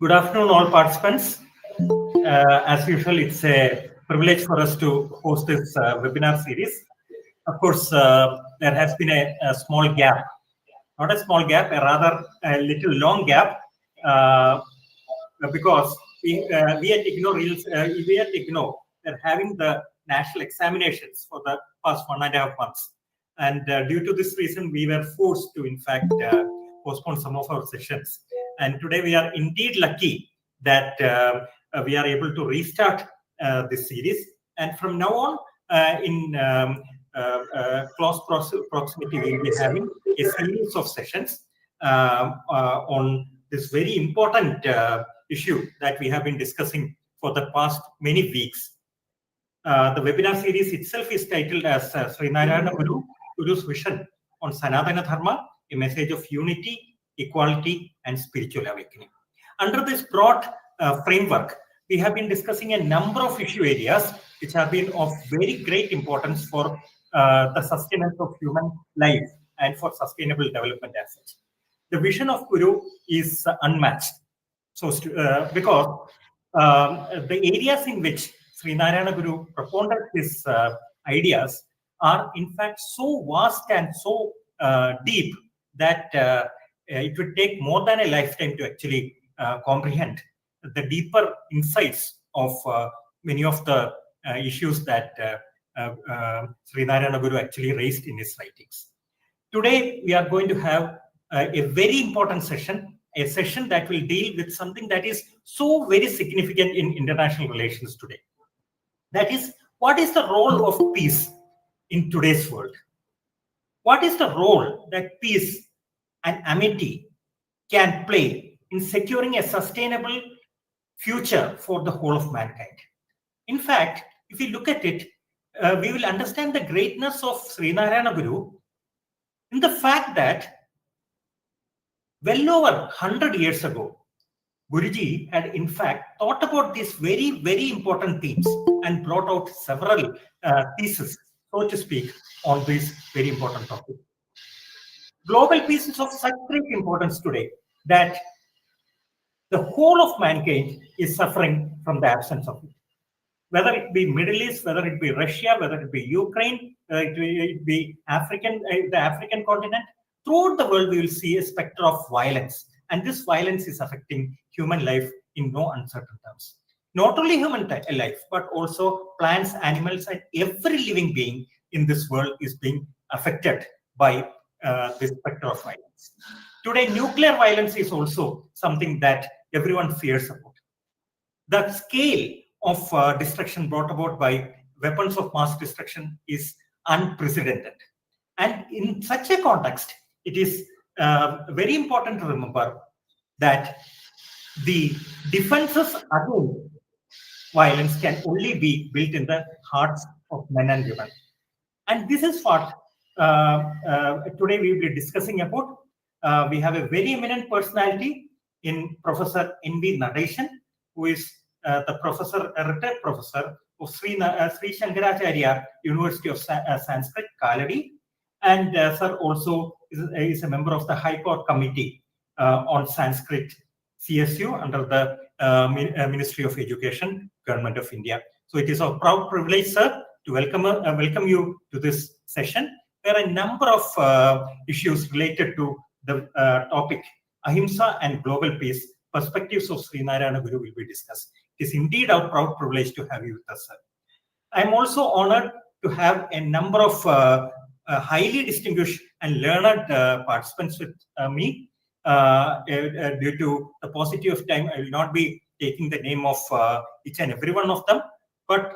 Good afternoon, all participants. As usual, it's a privilege for us to host this webinar series. Of course, there has been a small gap, not a small gap, rather a little long gap, because we at IGNOU are having the national examinations for the past 1.5 months. And due to this reason, we were forced to, in fact, postpone some of our sessions. And today we are indeed lucky that we are able to restart this series. And from now on, in close proximity, we will be having a series of sessions on this very important issue that we have been discussing for the past many weeks. The webinar series itself is titled as Sree Narayana Guru's Vision on Sanatana Dharma, a message of unity, equality, and spiritual awakening. Under this broad framework, we have been discussing a number of issue areas which have been of very great importance for the sustenance of human life and for sustainable development as such. The vision of Guru is unmatched. So, because the areas in which Sree Narayana Guru propounded his ideas are in fact so vast and so deep that it would take more than a lifetime to actually comprehend the deeper insights of many of the issues that Sree Narayana Guru actually raised in his writings. Today, we are going to have a very important session, a session that will deal with something that is so very significant in international relations today. That is, what is the role of peace in today's world? What is the role that peace and amity can play in securing a sustainable future for the whole of mankind? In fact, if we look at it, we will understand the greatness of Sree Narayana Guru in the fact that well over 100 years ago, Guruji had in fact thought about these very, very important themes and brought out several theses, so to speak, on this very important topic. Global peace is of such great importance today that the whole of mankind is suffering from the absence of it. Whether it be Middle East, whether it be Russia, whether it be Ukraine, whether it be the African continent, throughout the world we will see a specter of violence. And this violence is affecting human life in no uncertain terms. Not only human life, but also plants, animals, and every living being in this world is being affected by this specter of violence. Today, nuclear violence is also something that everyone fears about. The scale of destruction brought about by weapons of mass destruction is unprecedented. And in such a context, it is very important to remember that the defenses against violence can only be built in the hearts of men and women. And this is what today we will be discussing about. We have a very eminent personality in Professor N.V. Natesan, who is the Retd professor of Sree Shankaracharya, University of Sanskrit, Kalady. And sir also is a member of the High Court Committee on Sanskrit CSU under the Ministry of Education, Government of India. So it is a proud privilege, sir, to welcome you to this session, where a number of issues related to the topic Ahimsa and global peace, perspectives of Sree Narayana Guru will be discussed. It is indeed our proud privilege to have you with us, sir. I am also honored to have a number of highly distinguished and learned participants with me. Due to the paucity of time, I will not be taking the name of each and every one of them, but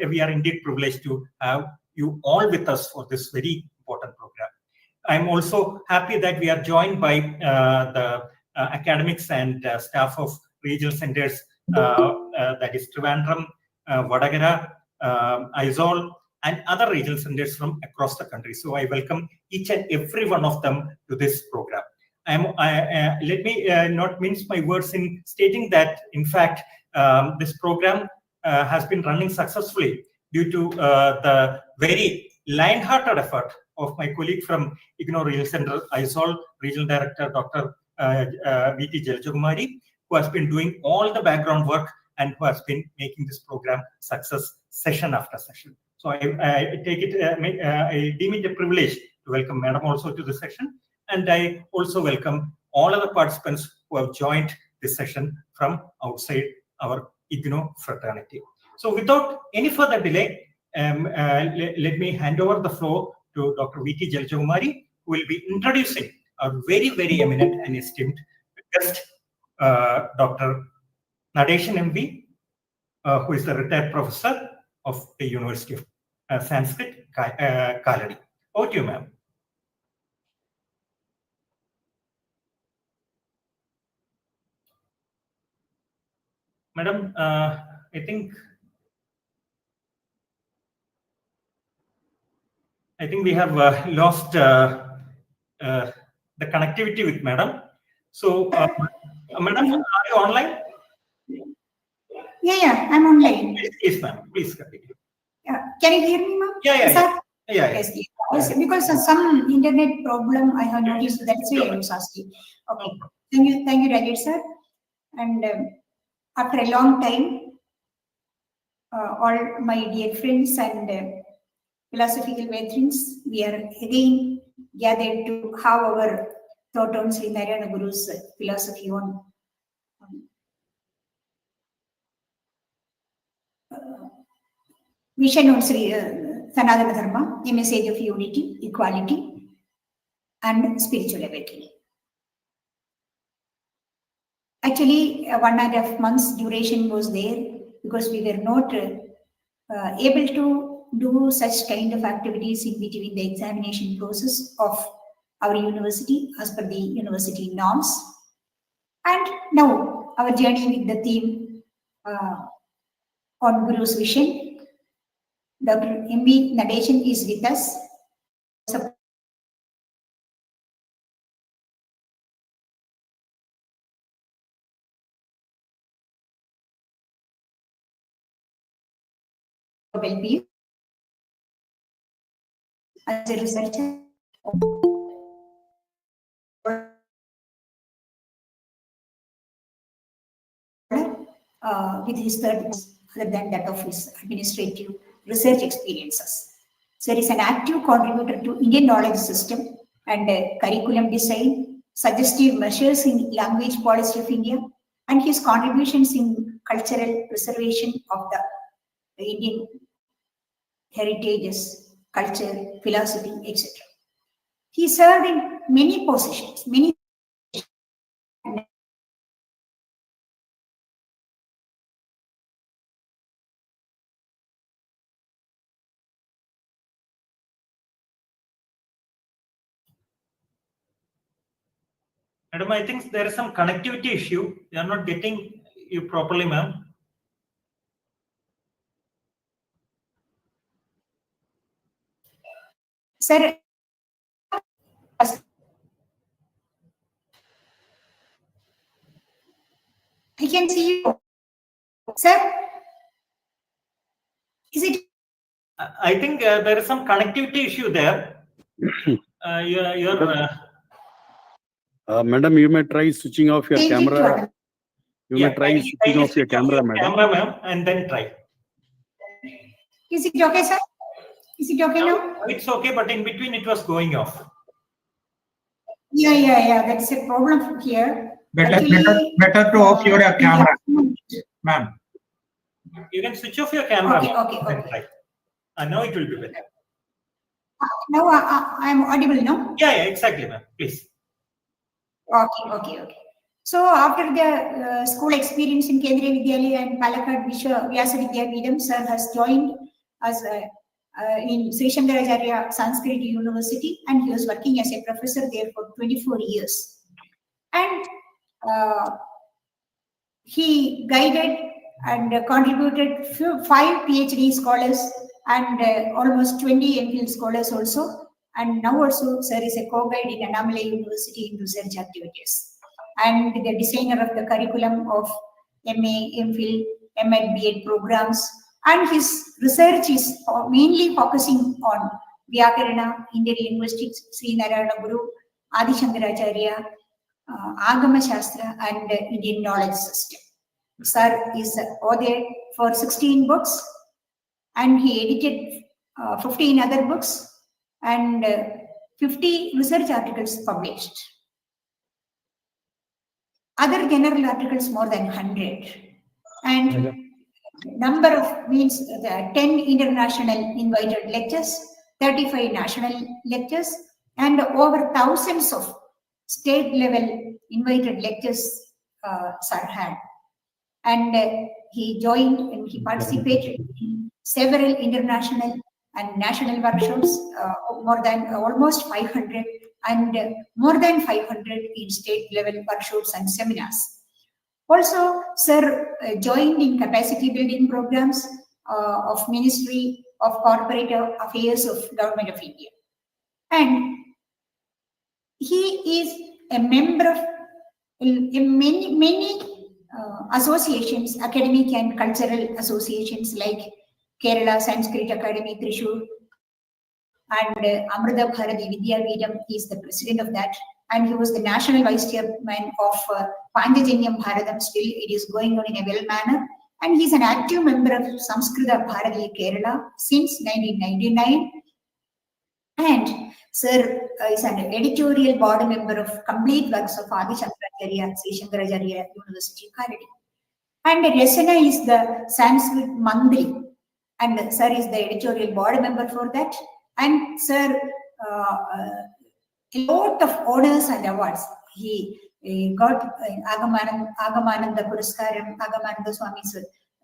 we are indeed privileged to have you all with us for this very important program. I'm also happy that we are joined by the academics and staff of regional centers, that is Trivandrum, Vadagara, Aizawl, and other regional centers from across the country. So I welcome each and every one of them to this program. Let me not mince my words in stating that, in fact, this program has been running successfully due to the very lion-hearted effort of my colleague from IGNOU Regional Center, Aizawl, Regional Director, Dr. V.T. Jaljakumari, who has been doing all the background work and who has been making this program success session after session. So I take it, I deem it a privilege to welcome Madam also to the session, and I also welcome all other participants who have joined this session from outside our IGNOU fraternity. So without any further delay, let me hand over the floor to Dr. V.T. Jaljakumari, who will be introducing our very, very eminent and esteemed guest, Dr. Natesan MV, who is the retired professor of the University of Sanskrit, Kalady. Over to you, ma'am. Madam, I think we have lost the connectivity with Madam. So, Madam, are you online? Yeah, I'm online. Yes, ma'am. Please continue. Can you hear me, ma'am? Yeah. Yes, because of some internet problem I have noticed. That's why I was asking. Okay. Thank you, Retd sir. And after a long time, all my dear friends and philosophical veterans, we are again gathered to have our thought on Sri Narayana Guru's philosophy on vision on Sri Sanatana Dharma, a message of unity, equality, and spiritual awakening. Actually, 1.5 months duration was there because we were not able to do such kind of activities in between the examination process of our university as per the university norms. And now our journey with the theme on Guru's vision. Dr. M.V. Natesan is with us. Well-being as a researcher with his third other than that of his administrative research experiences. So he is an active contributor to Indian knowledge system and curriculum design, suggestive measures in language policy of India, and his contributions in cultural preservation of the Indian heritages, culture, philosophy, etc. He served in many positions, Madam, I think there is some connectivity issue. We are not getting you properly, ma'am. Sir, I can see you. Sir, is it? I think there is some connectivity issue there. Madam, you may try switching off your camera. You may try switching off your camera, madam. Camera, ma'am, and then try. Is it okay, sir? Is it okay now? It's okay, but in between it was going off. Yeah. That's a problem here. Better to off your camera, ma'am. You can switch off your camera. Okay. Try. Now it will be better. Now I'm audible, no? Yeah, exactly, ma'am. Please. Okay. So after the school experience in Kendriya Vidyalaya and Palakkad Vyasa Vidyapeetham, sir has joined us in Sri Shankaracharya Sanskrit University, and he was working as a professor there for 24 years. And he guided and contributed 5 PhD scholars and almost 20 MPhil scholars also. And now also, sir is a co-guide in Annamalai University in research activities, and the designer of the curriculum of MA, MPhil, MAd, BEd programs. And his research is mainly focusing on Vyakarana, Indian linguistics, Sri Narayana Guru, Adi Shankaracharya, Agama Shastra and Indian knowledge system. Sir is author for 16 books and he edited 15 other books and 50 research articles published. Other general articles more than 100. And number of means 10 international invited lectures, 35 national lectures, and over thousands of state level invited lectures Sir had. And he joined and he participated in several international and national workshops, more than almost 500 and more than 500 in state level workshops and seminars. Also, Sir joined in capacity building programs of Ministry of Corporate Affairs of Government of India. And he is a member of many associations, academic and cultural associations like Kerala Sanskrit Academy, Thrissur, and Amrita Bharati Vidyapeetham. He is the president of that. And he was the national vice chairman of Panchajanyam Bharatam. Still, it is going on in a well manner. And he is an active member of Sanskrit Bharati Kerala since 1999. And Sir is an editorial board member of complete works of Adi Shankaracharya, Sri Shankaracharya University, Kalady. And Rasana is the Sanskrit Mantri. And Sir is the editorial board member for that. And Sir, a lot of honors and awards. He got Agamananda Puraskaram, Agamananda Swami's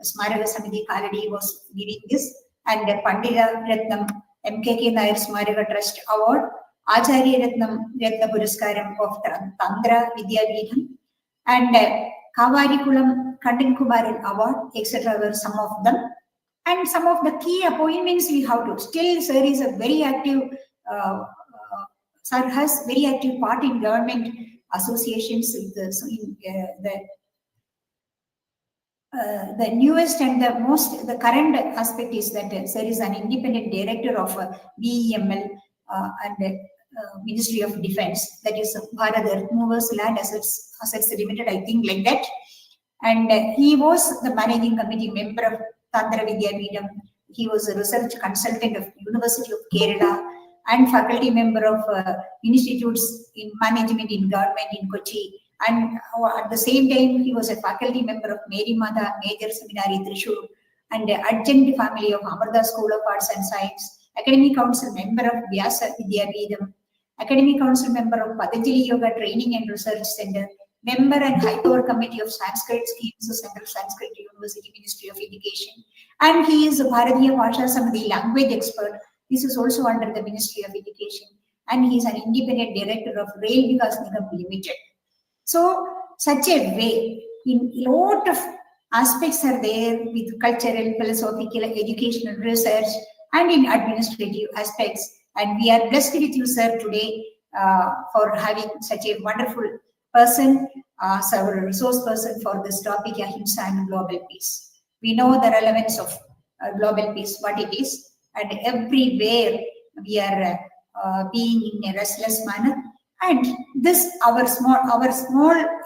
Smaraka Samiti Kalady was giving this, and Pandita Ratnam MKK Nair Smaraka Trust Award, Acharya Ratnam Ratna Puraskaram of Tantra Vidyapeetham, and Kavarikulam Kandan Kumaran Award, etc. were some of them. And some of the key appointments we have to. Still, Sir is a very active Sir has very active part in government associations. The newest and the current aspect is that Sir is an independent director of BEML and Ministry of Defense, that is Bharat Earth Movers Land Assets Limited, I think like that. And he was the managing committee member of Tantra Vidyapeetham. He was a research consultant of University of Kerala and faculty member of institutes in management in government in Kochi. And at the same time, he was a faculty member of Mary Mata Major Seminary Thrissur and adjunct family of Amrita School of Arts and Science, Academic Council member of Vyasa Vidyapeetham, Academic Council member of Patanjali Yoga Training and Research Center, member and High Power Committee of Sanskrit Schemes, Central Sanskrit University Ministry of Education, and he is a Bharatiya Bhasha Samiti language expert. This is also under the Ministry of Education, and he is an independent director of Rail Vikas Nigam Limited. So, such a way, in a lot of aspects are there with cultural, philosophical, educational research, and in administrative aspects. And we are blessed with you, Sir, today for having such a wonderful person, our resource person for this topic, Ahimsa and global peace. We know the relevance of global peace, what it is, and everywhere we are being in a restless manner. And this, our small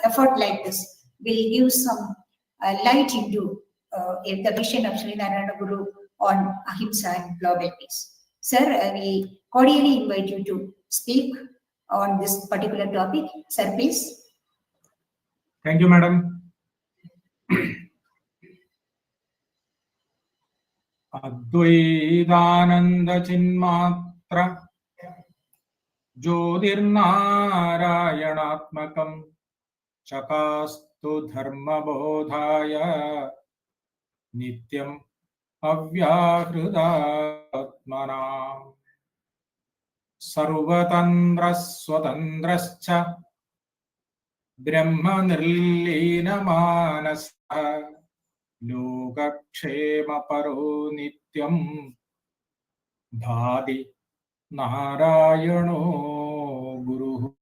effort like this will give some light into the vision of Sri Narayana Guru on Ahimsa and global peace. Sir, we cordially invite you to speak on this particular topic. Sir, please. Thank you, Madam. Advaitananda Chinmatra Jyotirnarayanatmakam Chakastu Dharma Bodhaya Nityam Avyahrudatmana Sarvatandras Swatandrascha Brahma Nirlina Manasa Lokakshema Paro Nityam Bhadi Narayano Guru.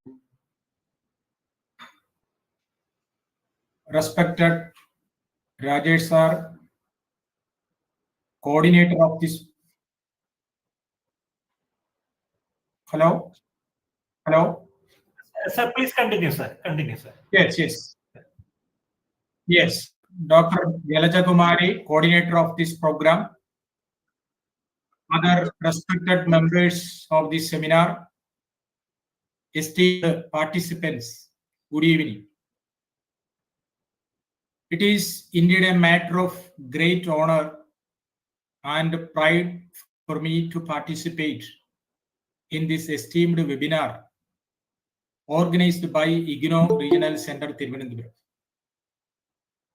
Respected Rajesh Sir, coordinator of this. Hello? Sir, please continue, sir. Continue, sir. Yes. Yes. Dr. Yalaja Kumari, coordinator of this program, other respected members of this seminar, esteemed participants, good evening. It is indeed a matter of great honor and pride for me to participate in this esteemed webinar organized by IGNO Regional Center, Thiruvananthapuram.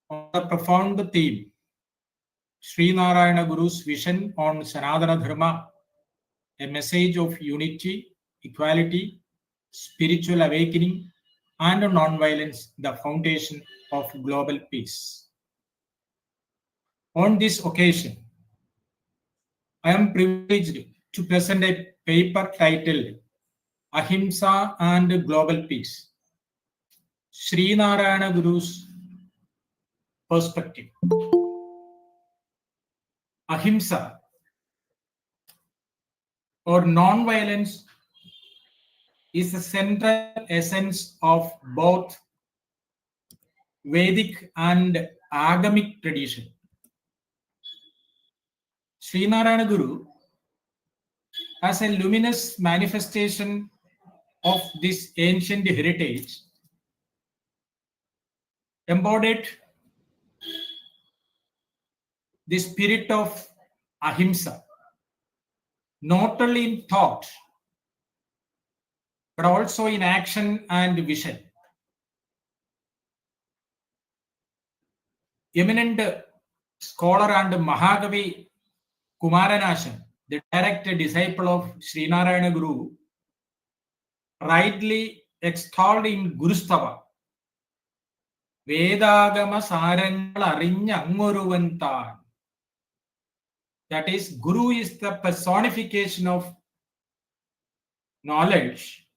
On the profound theme, Sree Narayana Guru's vision on Sanatana Dharma, a message of unity, equality, spiritual awakening, and non-violence, the foundation of global peace. On this occasion, I am privileged to present a paper titled Ahimsa and Global Peace, Sree Narayana Guru's perspective. Ahimsa or non-violence is the central essence of both Vedic and Agamic tradition. Sree Narayana Guru, as a luminous manifestation of this ancient heritage, embodied the spirit of Ahimsa, not only in thought, but also in action and vision. Eminent scholar and Mahakavi Kumaranashan, the direct disciple of Sree Narayana Guru, rightly extolled in Gurustava, Vedagama Sarangal Arinyanguruvanthan. That is, Guru is the personification of knowledge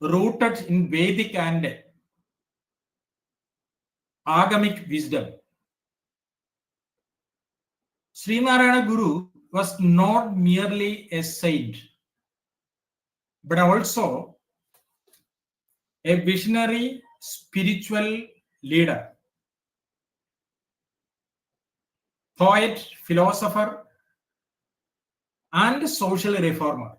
rooted in Vedic and Agamic wisdom. Sree Narayana Guru was not merely a saint, but also a visionary spiritual leader, poet, philosopher, and social reformer.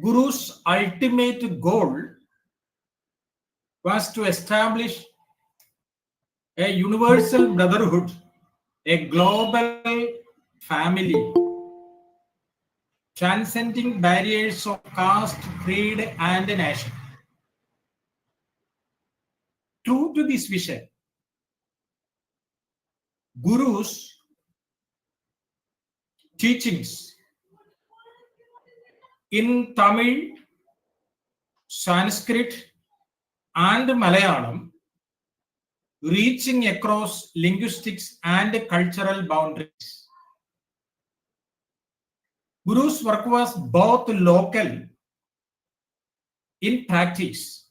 Guru's ultimate goal was to establish a universal brotherhood, a global family, transcending barriers of caste, creed, and nation. True to this vision, Guru's teachings in Tamil, Sanskrit, and Malayalam, reaching across linguistics and cultural boundaries. Guru's work was both local in practice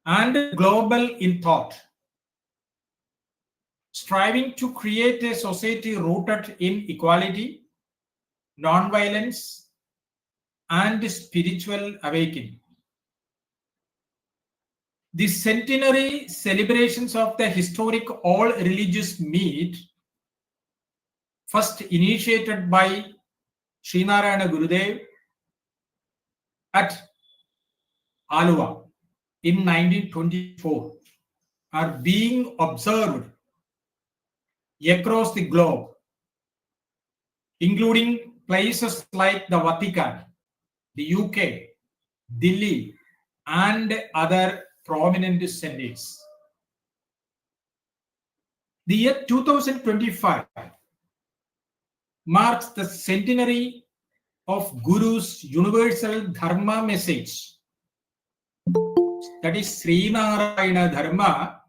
and global in thought, striving to create a society rooted in equality, non-violence, and spiritual awakening. The centenary celebrations of the historic all-religious meet, first initiated by Sree Narayana Gurudev at Alua in 1924, are being observed across the globe, including places like the Vatican, the UK, Delhi, and other prominent centers. The year 2025 marks the centenary of Guru's universal Dharma message, that is Sree Narayana Dharma,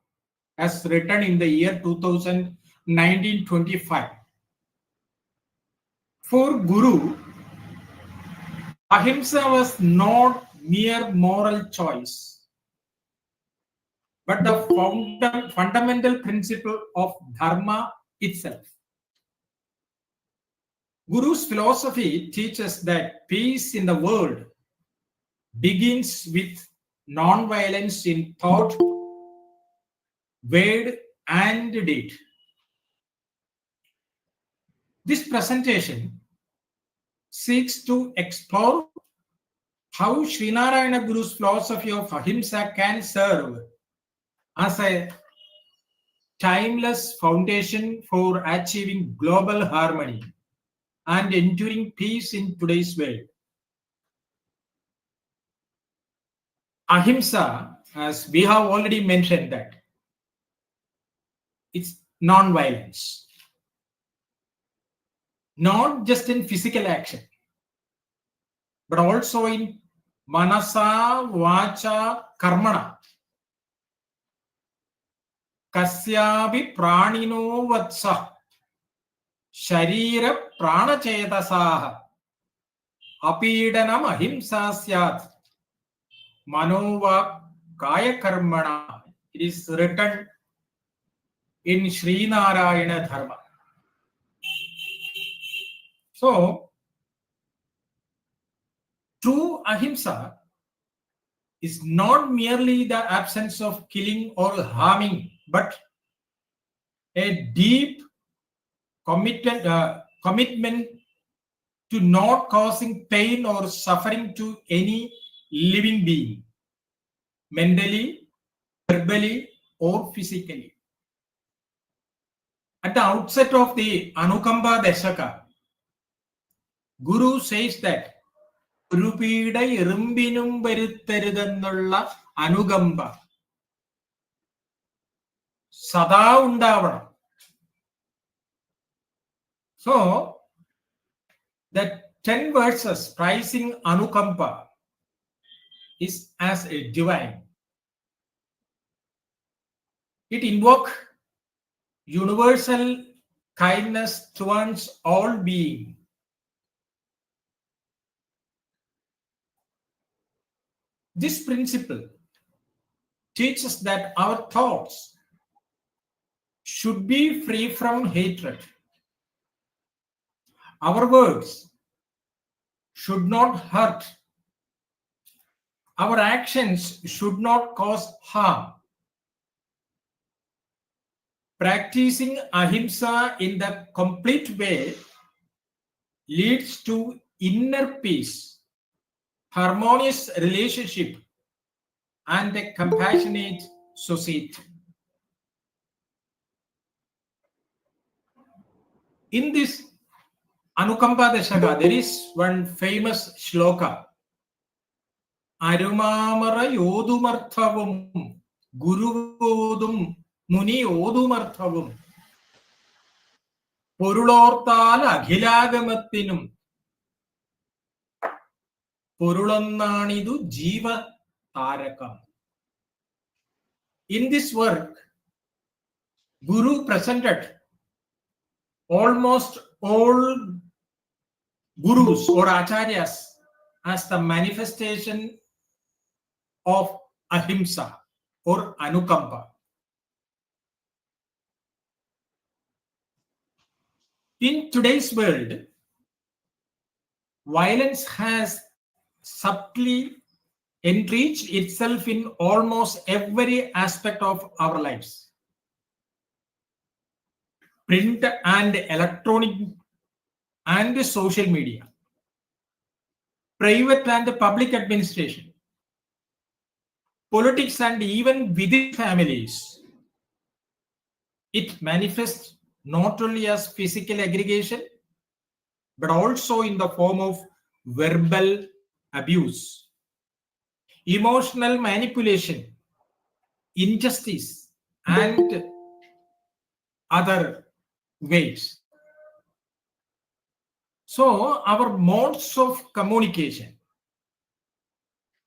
as written in the year 1925. For Guru, Ahimsa was not mere moral choice, but the fundamental principle of Dharma itself. Guru's philosophy teaches that peace in the world begins with non-violence in thought, word, and deed. This presentation seeks to explore how Sri Narayana Guru's philosophy of Ahimsa can serve as a timeless foundation for achieving global harmony and enduring peace in today's world. Ahimsa, as we have already mentioned, that it's non-violence, not just in physical action, but also in manasa, vacha, karmana. Kasyabi pranino vatsa sharira pranachetasaha apidanam ahimsa syat manova kaya karmana. It is written in Sri Narayana Dharma. So, true ahimsa is not merely the absence of killing or harming, but a deep commitment to not causing pain or suffering to any living being, mentally, verbally, or physically. At the outset of the Anukampa Dashaka, Guru says that Gurupida irumbinum varutharudennulla Anugamba Sada undavanam. So, the 10 verses praising Anukampa is as a divine. It invokes universal kindness towards all beings. This principle teaches that our thoughts should be free from hatred. Our words should not hurt. Our actions should not cause harm. Practicing ahimsa in the complete way leads to inner peace, harmonious relationship, and a compassionate society. In this Anukampa Dashaka, there is one famous shloka. Arumamara yodumarthavum guruvodum muni yodumarthavum Porulorthala akhilagamathinum Porulannanidu jiva tarakam. In this work, Guru presented almost all gurus or acharyas as the manifestation of ahimsa or anukampa. In today's world, violence has subtly entrenched itself in almost every aspect of our lives. Print and electronic and social media, private and public administration, politics, and even within families. It manifests not only as physical aggregation, but also in the form of verbal abuse, emotional manipulation, injustice, and other ways. So, our modes of communication,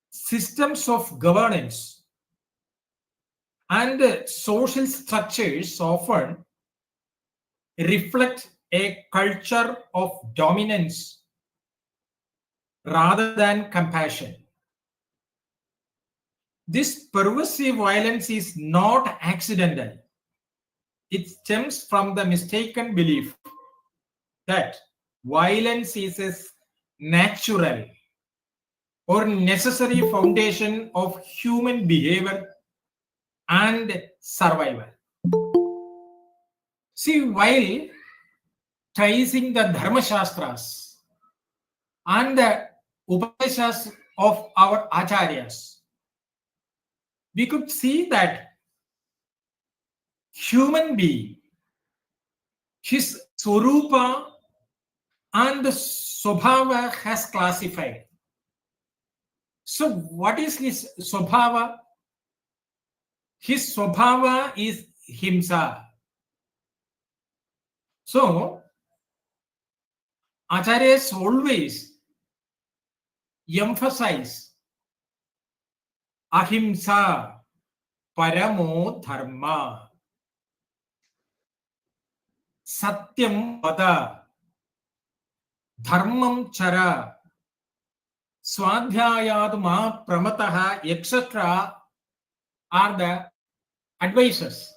systems of governance, and social structures often reflect a culture of dominance rather than compassion. This pervasive violence is not accidental. It stems from the mistaken belief that violence is a natural or necessary foundation of human behavior and survival. See, while tracing the Dharma Shastras and the Upanishad's of our Acharyas, we could see that human being, his Swarupa and the Swabhava has classified. So what is his Swabhava? His Swabhava is Himsa. So Acharyas always emphasize Ahimsa, Paramo Dharma, Satyam Vada, Dharmam Chara, Swadhyayad Ma Pramataha, etc. are the advices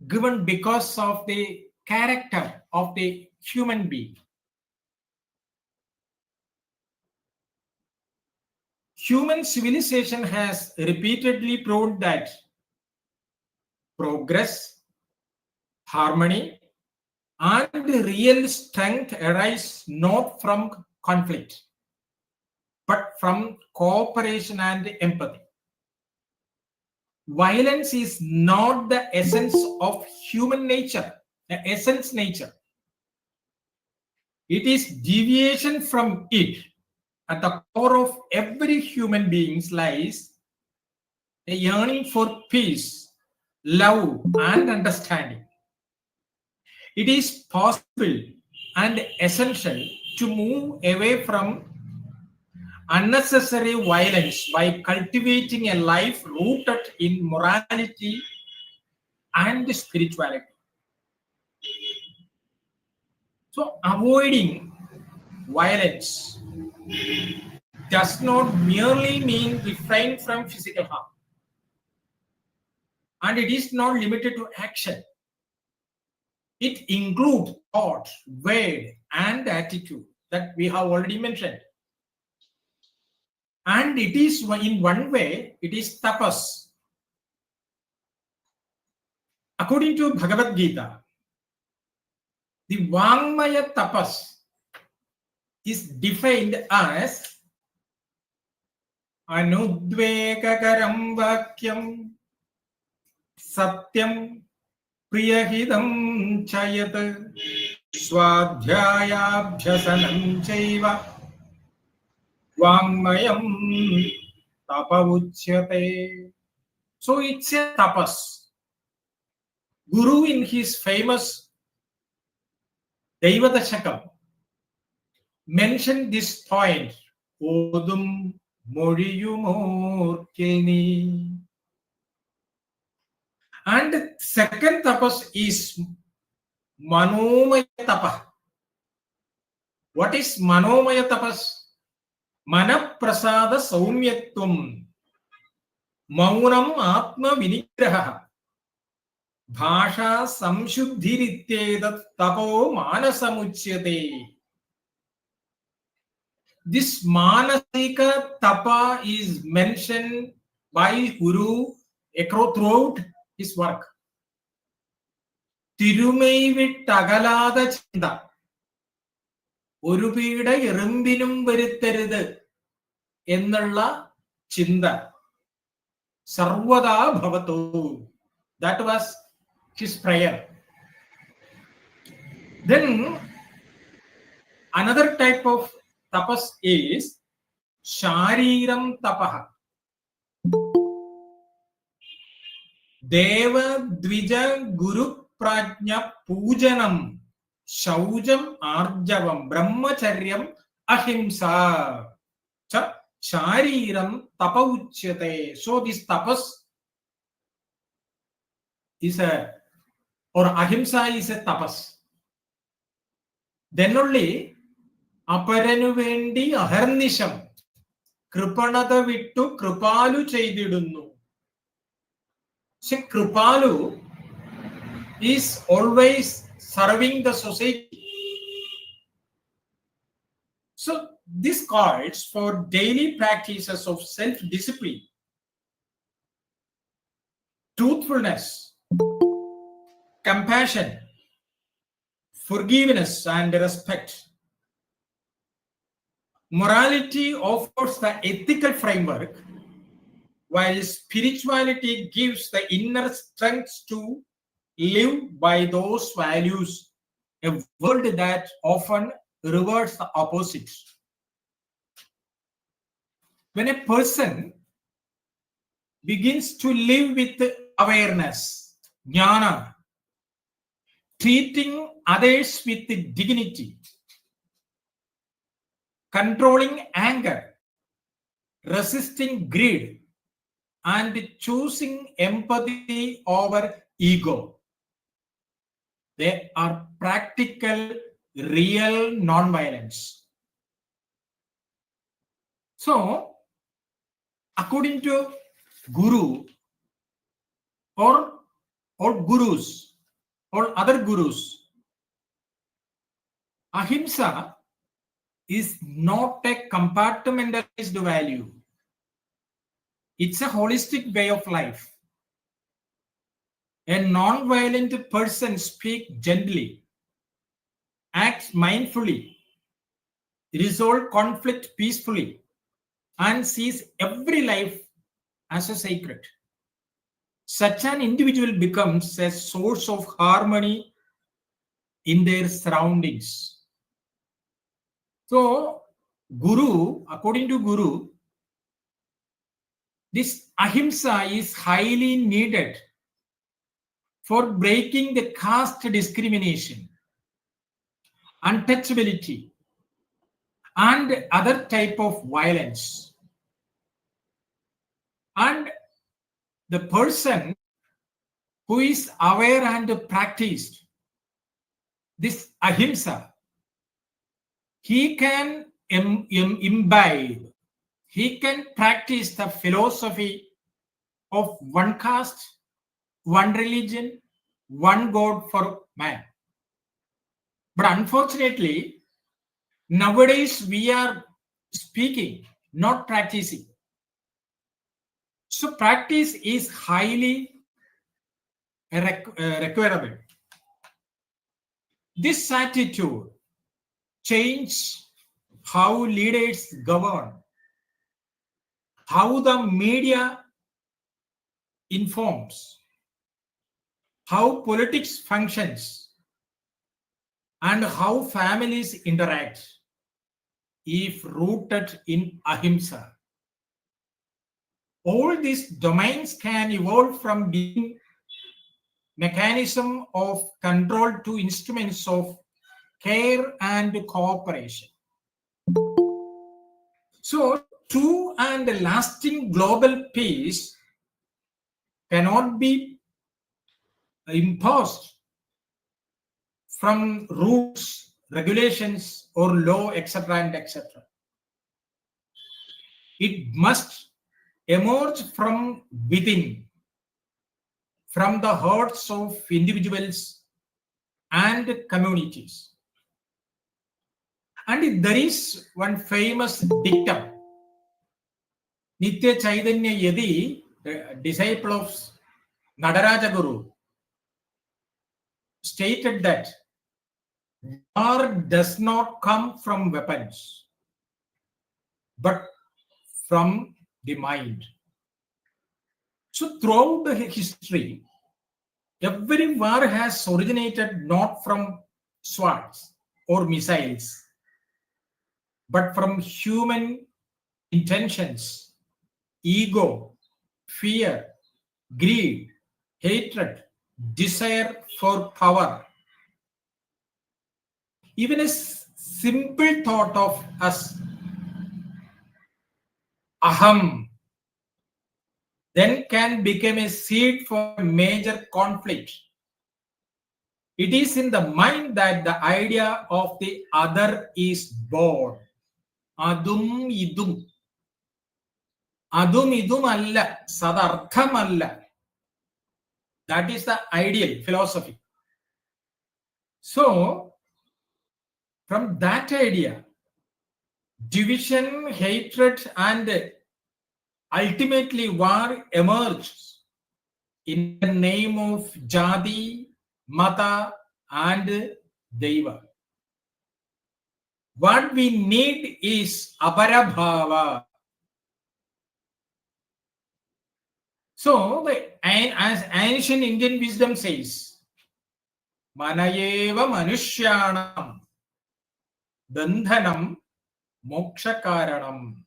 given because of the character of the human being. Human civilization has repeatedly proved that progress, harmony, and real strength arise not from conflict, but from cooperation and empathy. Violence is not the essence of human nature, the essence nature. It is deviation from it. At the core of every human being lies a yearning for peace, love, and understanding. It is possible and essential to move away from unnecessary violence by cultivating a life rooted in morality and spirituality. So, avoiding violence does not merely mean refrain from physical harm. And it is not limited to action. It includes thought, word, and attitude that we have already mentioned. And it is, in one way, it is tapas. According to Bhagavad Gita, the Vangmaya tapas is defined as Anudvekakaram Vakyam Satyam Priyahidam Chayat Swadhyayabhyasanam Chaiva Vangmayam Tapauchyate. So it's a tapas. Guru in his famous Devadashakam mentioned this point. Odum Moriyumorkini. And second tapas is Manomaya Tapa. What is Manomaya Tapas? Manaprasada Saumyatvam, Maunam Atma Vinigraha, Bhasha Samshuddhirityedat Tapo Manasamuchyate. This Manasika Tapa is mentioned by Guru throughout his work. Tirumai Vittagalada Chinda. Urupida Erumbinum Veritteride Ennulla Chinda. Sarvada Bhavatu. That was his prayer. Then another type of tapas is Shariram Tapaha. Deva Dvija Guru Prajna Pujanam Shaujam Arjavam Brahmacharyam Ahimsa Shariram Tapauchyate. So this tapas is Ahimsa is a tapas. Then only Aparanu Vendi Aharnisham Kripanada Vittu Kripalu Cheididunnu. See, Kripalu is always serving the society. this calls for daily practices of self-discipline, truthfulness, compassion, forgiveness, and respect. Morality offers the ethical framework, while spirituality gives the inner strength to live by those values, a world that often reverts the opposite. When a person begins to live with awareness, jnana, treating others with dignity, controlling anger, resisting greed, and choosing empathy over ego, they are practical, real non-violence. So, according to Guru or gurus or other gurus, Ahimsa is not a compartmentalized value. It's a holistic way of life. A non-violent person speaks gently, acts mindfully, resolves conflict peacefully, and sees every life as a sacred. Such an individual becomes a source of harmony in their surroundings. So, Guru, according to Guru, this Ahimsa is highly needed for breaking the caste discrimination, untouchability, and other type of violence. And the person who is aware and practiced this Ahimsa, he can imbibe, he can practice the philosophy of one caste, one religion, one God for man. But unfortunately, nowadays we are speaking, not practicing. So practice is highly requirable. This attitude changes how leaders govern, how the media informs, how politics functions, and how families interact if rooted in Ahimsa. All these domains can evolve from being mechanism of control to instruments of care and cooperation. So, true and lasting global peace cannot be imposed from rules, regulations, or law, etc. and etc. It must emerge from within, from the hearts of individuals and communities. And there is one famous dictum. Nitya Chaitanya Yadi, the disciple of Nadaraja Guru, stated that war does not come from weapons, but from the mind. So throughout the history, every war has originated not from swords or missiles, but from human intentions, ego, fear, greed, hatred, desire for power. Even a simple thought of us, aham, then can become a seed for a major conflict. It is in the mind that the idea of the other is born. Adum idum. Adum idum alla, sadartham alla. That is the ideal philosophy. So, from that idea, division, hatred, and ultimately war emerges in the name of Jadi, Mata, and Deva. What we need is Aparabhava. So, as ancient Indian wisdom says, Manayeva Manushyanam Bandhanam Mokshakaranam.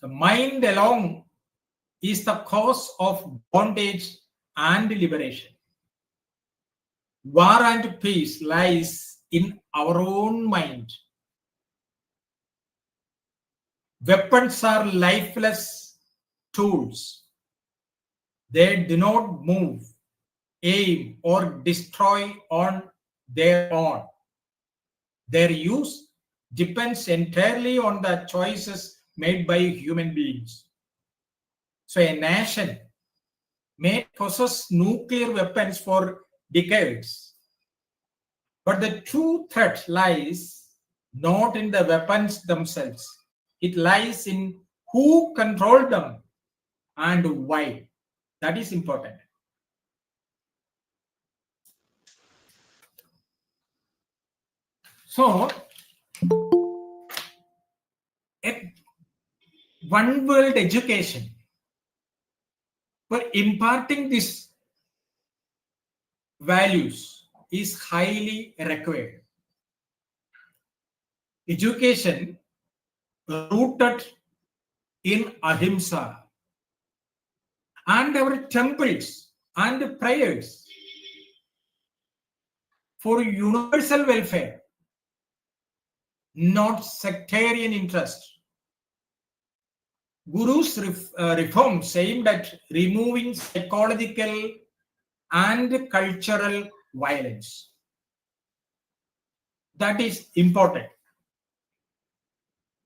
The mind alone is the cause of bondage and liberation. War and peace lies in our own mind. Weapons are lifeless tools. They do not move, aim, or destroy on their own. Their use depends entirely on the choices made by human beings. So a nation may possess nuclear weapons for decades, but the true threat lies not in the weapons themselves. It lies in who control them and why. That is important. So, a one world education for imparting these values is highly required. Education rooted in Ahimsa and our temples and prayers for universal welfare, not sectarian interest. Guru's reforms aimed at removing psychological and cultural violence. That is important.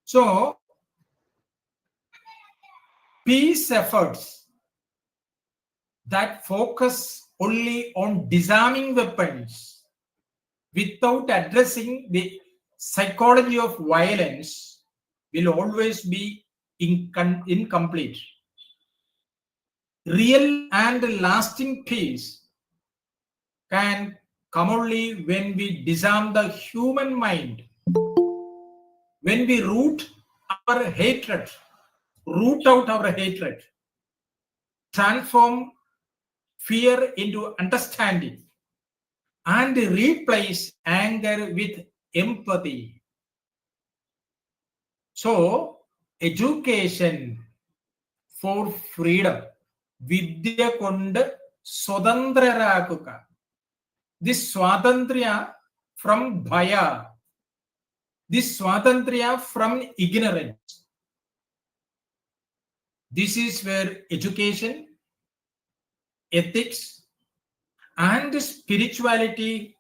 So, peace efforts that focus only on disarming weapons without addressing the psychology of violence will always be incomplete. Real and lasting peace can come only when we disarm the human mind, when we root out our hatred, transform fear into understanding, and replace anger with empathy. So, education for freedom. Vidya kondu swatantrarakuka. This swatantriya from bhaya. This swatantriya from ignorance. This is where education, ethics, and spirituality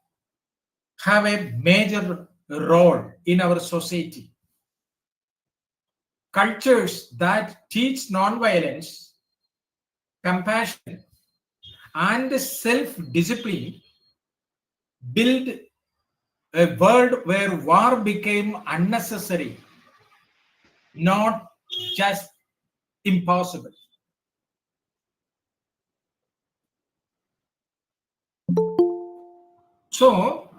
have a major role in our society. Cultures that teach non-violence, compassion, and self-discipline build a world where war became unnecessary, not just impossible. So,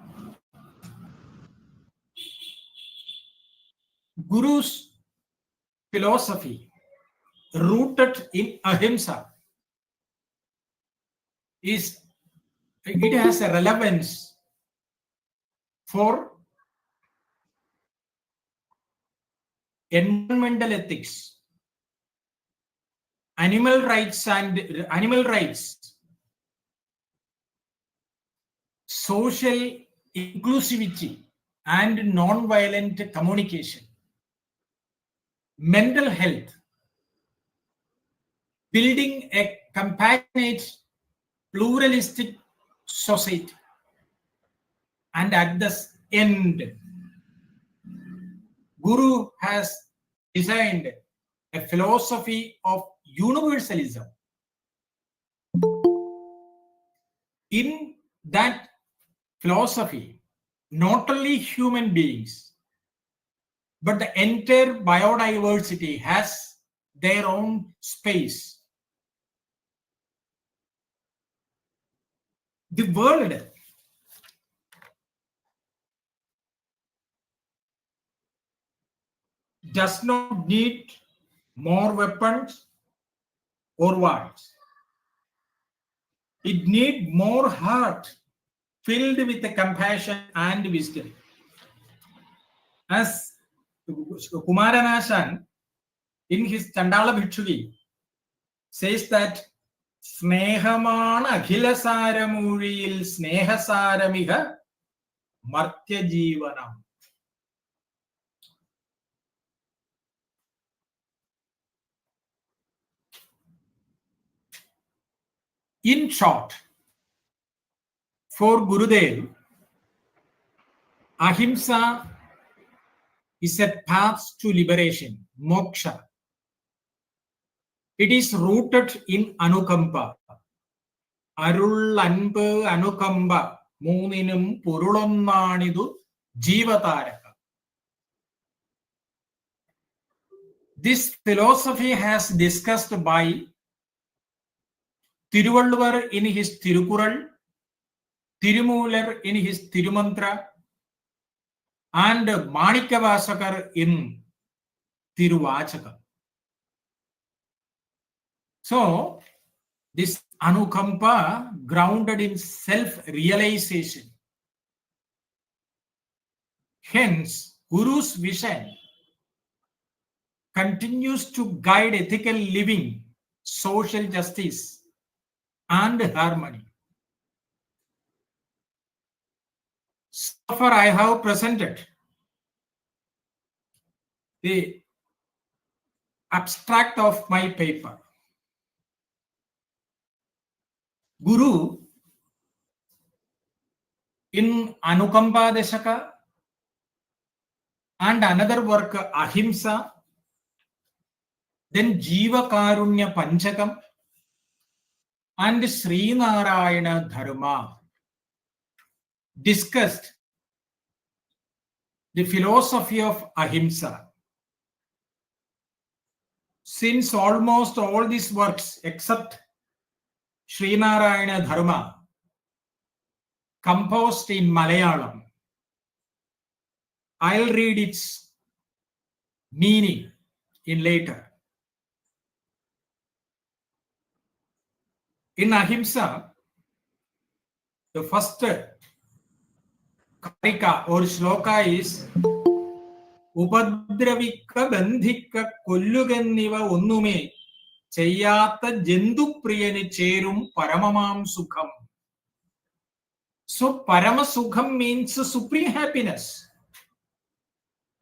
Guru's philosophy rooted in Ahimsa it has a relevance for environmental ethics, animal rights, social inclusivity and non-violent communication, mental health, building a compassionate, pluralistic society. And at the end, Guru has designed a philosophy of universalism. In that philosophy, not only human beings, but the entire biodiversity has their own space. The world does not need more weapons or wars. It needs more heart filled with the compassion and wisdom. As Kumaranashan in his Chandala Bhikshuvi says that Snehamana Akhilasaramuril Snehasaramiha Martya Jivanam. In short, for Gurudev, Ahimsa is a path to liberation, moksha. It is rooted in Anukampa. Arul Anbu Anukamba Mooninum Purulonnanidu Jivataraka. This philosophy has discussed by Tiruvalluvar in his Tirukural, Tirumular in his Tirumantra, and Manikavasakar in Tiruvachaka. So, this Anukampa grounded in self-realization. Hence, Guru's vision continues to guide ethical living, social justice, and harmony. So far, I have presented the abstract of my paper. Guru in Anukampa Deshaka and another work Ahimsa, then Jiva Karunya Panchakam and Sree Narayana Dharma discussed the philosophy of Ahimsa. Since almost all these works except Sree Narayana Dharma composed in Malayalam, I'll read its meaning in later. In Ahimsa, the first karika or shloka is Upadravika Bandhika Kolluganniva Unnume Cheyata Jendu Priyani Cherum Paramamam Sukham. So Parama Sukham means supreme happiness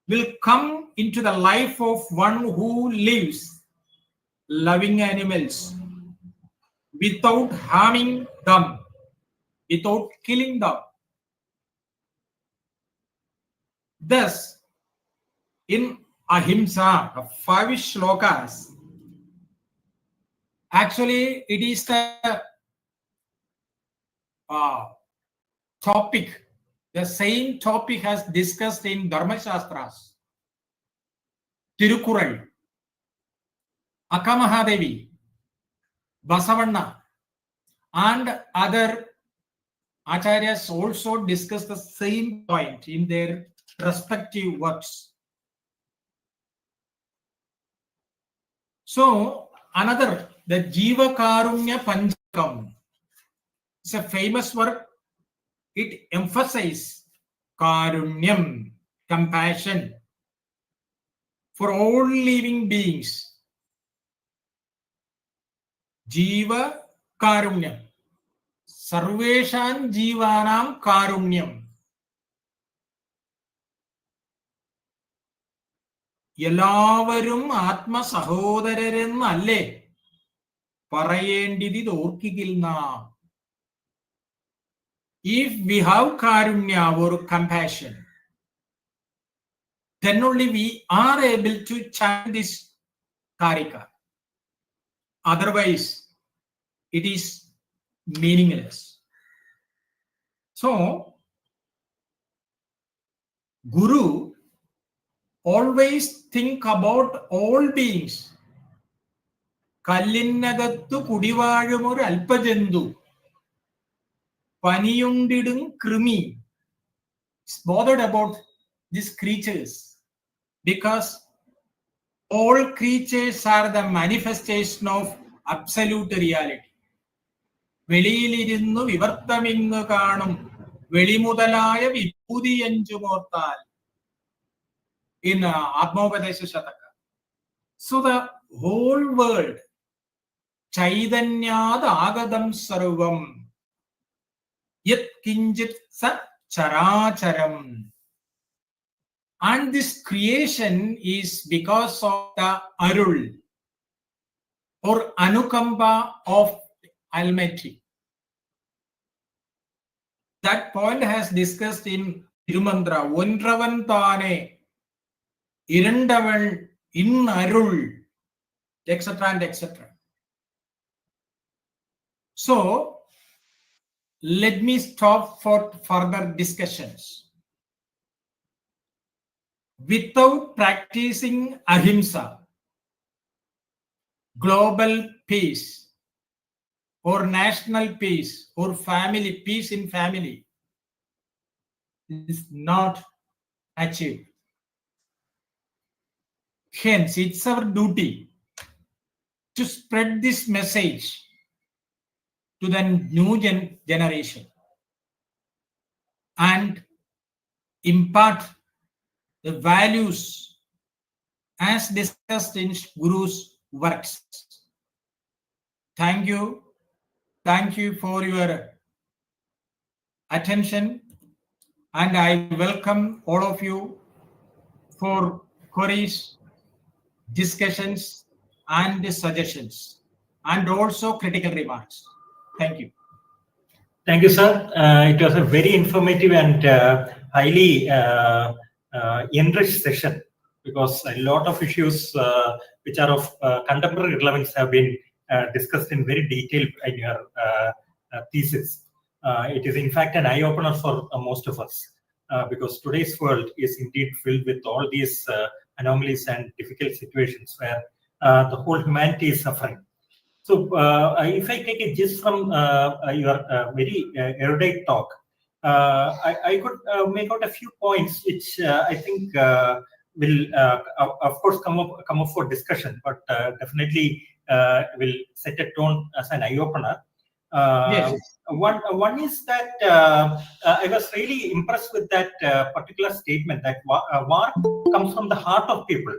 will come into the life of one who lives loving animals without harming them, without killing them. Thus, in Ahimsa, 5 shlokas, actually it is the topic, the same topic has discussed in Dharma Shastras, Tirukural, Akamahadevi, Basavanna, and other Acharyas also discuss the same point in their respective works. So, another, the Jiva Karunya Panchakam, is a famous work. It emphasizes Karunyam, compassion for all living beings. Jiva Karunyam. Sarveshan Jivanam Karunyam. Yellavarum Atma Sahodararennu alle parayendidi orkkikilna. If we have karunya or compassion, then only we are able to chant this karika. Otherwise, it is meaningless. So, Guru always think about all beings. Kallinnagattu kudivazhum oru alpajantu. Paniyundidum krimi. Is bothered about these creatures because all creatures are the manifestation of absolute reality. വെളിയിലിരുന്നു വിവർത്തമിന്നു കാണും വെളിമുതലായ വിഭൂതി അഞ്ചുമോർത്താൽ in Atmopadesha Shataka. So the whole world, Chaitanyad Agadam Sarvam, Yat Kinjit Sa Characharam. And this creation is because of the Arul or Anukamba of Almighty. That point has discussed in Tirumantra, Ondravan Thane, Irandavan in Arul, etc. and etc. So, let me stop for further discussions. Without practicing Ahimsa, global peace, or national peace, or family peace in family, is not achieved. Hence, it's our duty to spread this message to the new generation and impart the values as discussed in Guru's works. Thank you. Thank you for your attention, and I welcome all of you for queries, discussions, and suggestions, and also critical remarks. Thank you. Thank you, sir. It was a very informative and highly enriched session, because a lot of issues which are of contemporary relevance have been discussed in very detail in your thesis. It is in fact an eye-opener for most of us, because today's world is indeed filled with all these anomalies and difficult situations where the whole humanity is suffering. So if I take a gist from your very erudite talk, I could make out a few points which I think will, of course, come up for discussion, but definitely will set a tone as an eye-opener. Yes. One is that I was really impressed with that particular statement that war comes from the heart of people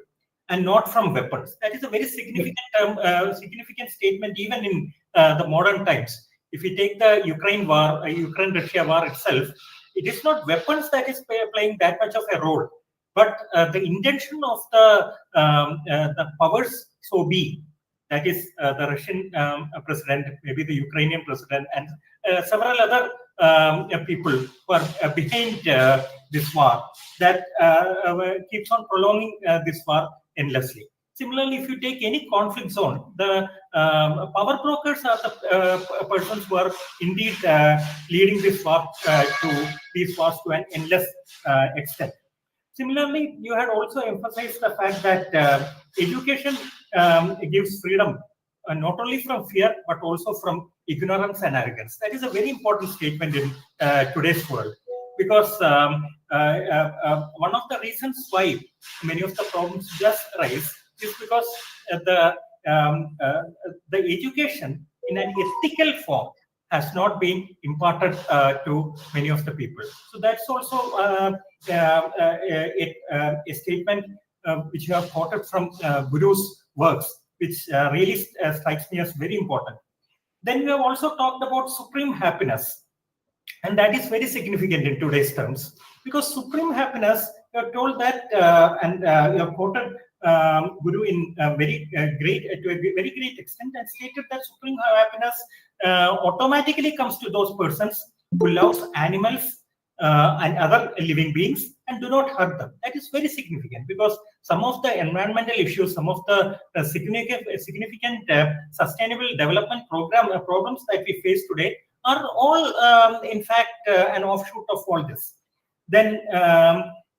and not from weapons. That is a very significant statement even in the modern times. If you take the Ukraine war, Ukraine-Russia war itself, it is not weapons that is playing that much of a role, but the intention of the powers so be. That is the Russian president, maybe the Ukrainian president, and several other people who are behind this war that keeps on prolonging this war endlessly. Similarly, if you take any conflict zone, the power brokers are the persons who are indeed leading this war to these wars to an endless extent. Similarly, you had also emphasized the fact that education gives freedom not only from fear but also from ignorance and arrogance. That is a very important statement in today's world, because one of the reasons why many of the problems just arise is because the education in an ethical form has not been imparted to many of the people. So that's also a statement which you have quoted from Guru's works, which really strikes me as very important. Then we have also talked about supreme happiness, and that is very significant in today's terms, because supreme happiness, you are told that, and you have quoted Guru in to a very great extent, and stated that supreme happiness automatically comes to those persons who love animals and other living beings and do not hurt them. That is very significant, because some of the environmental issues, some of the significant sustainable development problems that we face today are all, in fact, an offshoot of all this. Then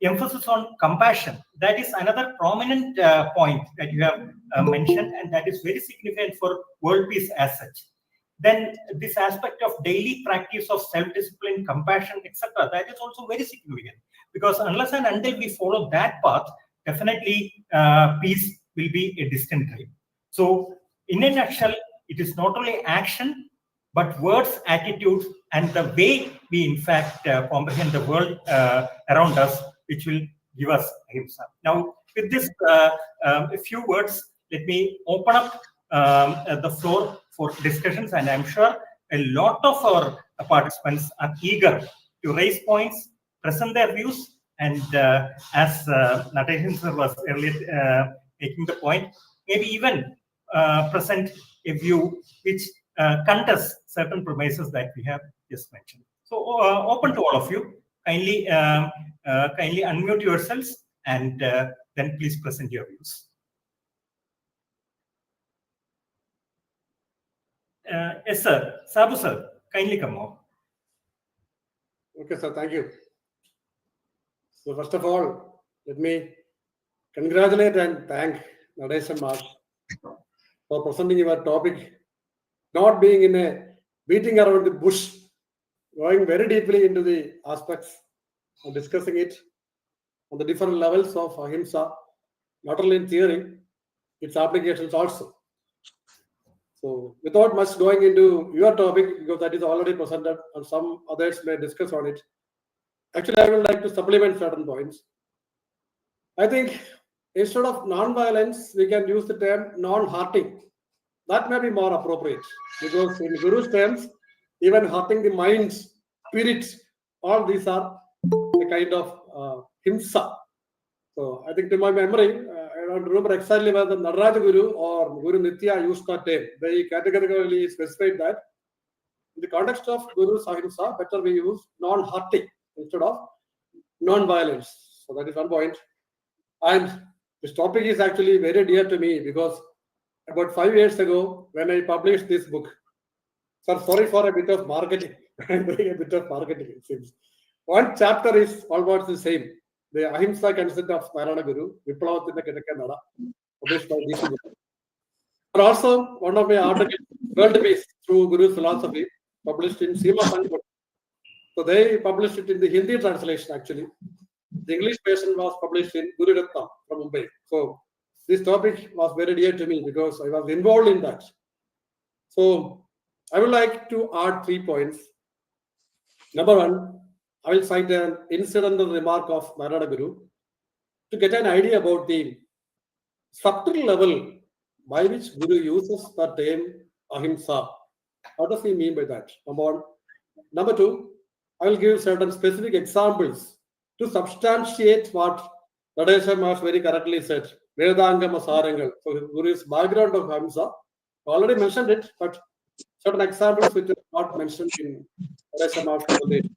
emphasis on compassion. That is another prominent point that you have mentioned, and that is very significant for world peace as such. Then this aspect of daily practice of self-discipline, compassion, etc., that is also very significant, because unless and until we follow that path, definitely peace will be a distant dream. So in a nutshell, it is not only action, but words, attitudes, and the way we in fact comprehend the world around us, which will give us Ahimsa. Now, with this a few words, let me open up the floor for discussions, and I'm sure a lot of our participants are eager to raise points, present their views, and as Natesan sir was earlier making the point, maybe even present a view which contests certain premises that we have just mentioned. So open to all of you. Kindly unmute yourselves, and then please present your views. Yes, sir. Sabu sir, kindly come on. Okay, sir. Thank you. So first of all, let me congratulate and thank Natesan Prof for presenting your topic, not being in a beating around the bush, going very deeply into the aspects and discussing it on the different levels of Ahimsa, not only in theory, its applications also. So without much going into your topic, because that is already presented and some others may discuss on it, actually I would like to supplement certain points. I think instead of non-violence, we can use the term non-hurting. That may be more appropriate, because in Guru's terms, even hurting the minds, spirits, all these are a kind of himsa. So I think to my memory, I don't remember exactly whether Narayana Guru or Guru Nitya used that term. They categorically specified that in the context of Guru's Ahimsa, better we use non-hurting instead of non-violence. So that is one point. And this topic is actually very dear to me, because about 5 years ago, when I published this book, sir, sorry for a bit of marketing. I'm doing a bit of marketing, it seems. One chapter is almost the same. The Ahimsa concept of Narayana Guru, Viplavathinte Kidakka Nada, published by DC. And also, one of my articles, World Peace through Guru's Philosophy, published in Seema Sanskrit. So they published it in the Hindi translation, actually. The English version was published in Guru Ratna from Mumbai. So this topic was very dear to me because I was involved in that. So I would like to add 3 points. Number one, I will cite an incidental remark of Narayana Guru to get an idea about the subtle level by which Guru uses the term Ahimsa. What does he mean by that? Number one. Number two, I will give certain specific examples to substantiate what Natesan Prof very correctly said. Vedangama Sarangal. So Guru's background of Ahimsa, I already mentioned it, but certain examples which are not mentioned in Natesan Prof's presentation.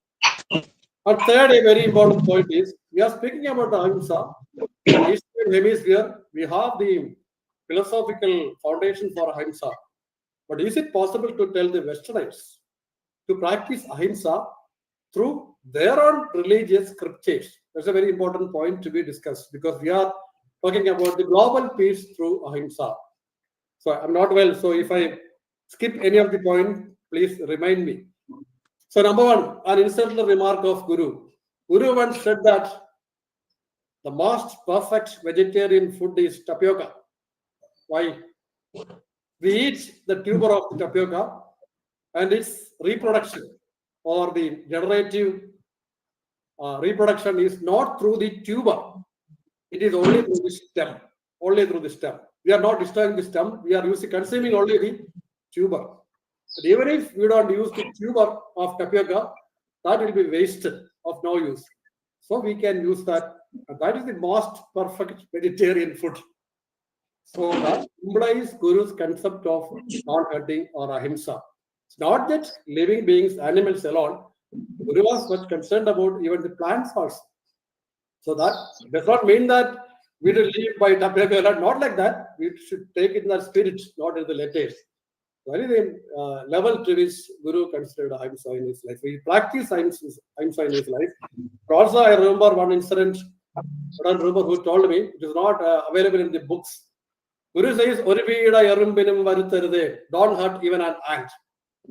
And third, a very important point is, we are speaking about Ahimsa. In the Eastern Hemisphere, we have the philosophical foundation for Ahimsa. But is it possible to tell the Westerners to practice Ahimsa through their own religious scriptures? That's a very important point to be discussed, because we are talking about the global peace through Ahimsa. So I'm not well, so if I skip any of the point, please remind me. So number one, an incidental remark of Guru. Guru once said that the most perfect vegetarian food is tapioca. Why? We eat the tuber of the tapioca, and its reproduction or the generative reproduction is not through the tuber. It is only through the stem. Only through the stem. We are not destroying the stem. We are consuming only the tuber. But even if we don't use the tuber of tapioca, that will be wasted, of no use. So we can use that. And that is the most perfect vegetarian food. So that implies Guru's concept of non-hurting or Ahimsa. It's not that living beings, animals alone. Guru was much concerned about even the plants also. So that does not mean that we will live by tapioca. Not like that. We should take it in that spirit, not in the letters. That is the level to which Guru considered Ahimsa in his life. He practiced Ahimsa in his life. But also, I remember one incident, I don't remember who told me, it is not available in the books. Guru says, don't hurt even an ant.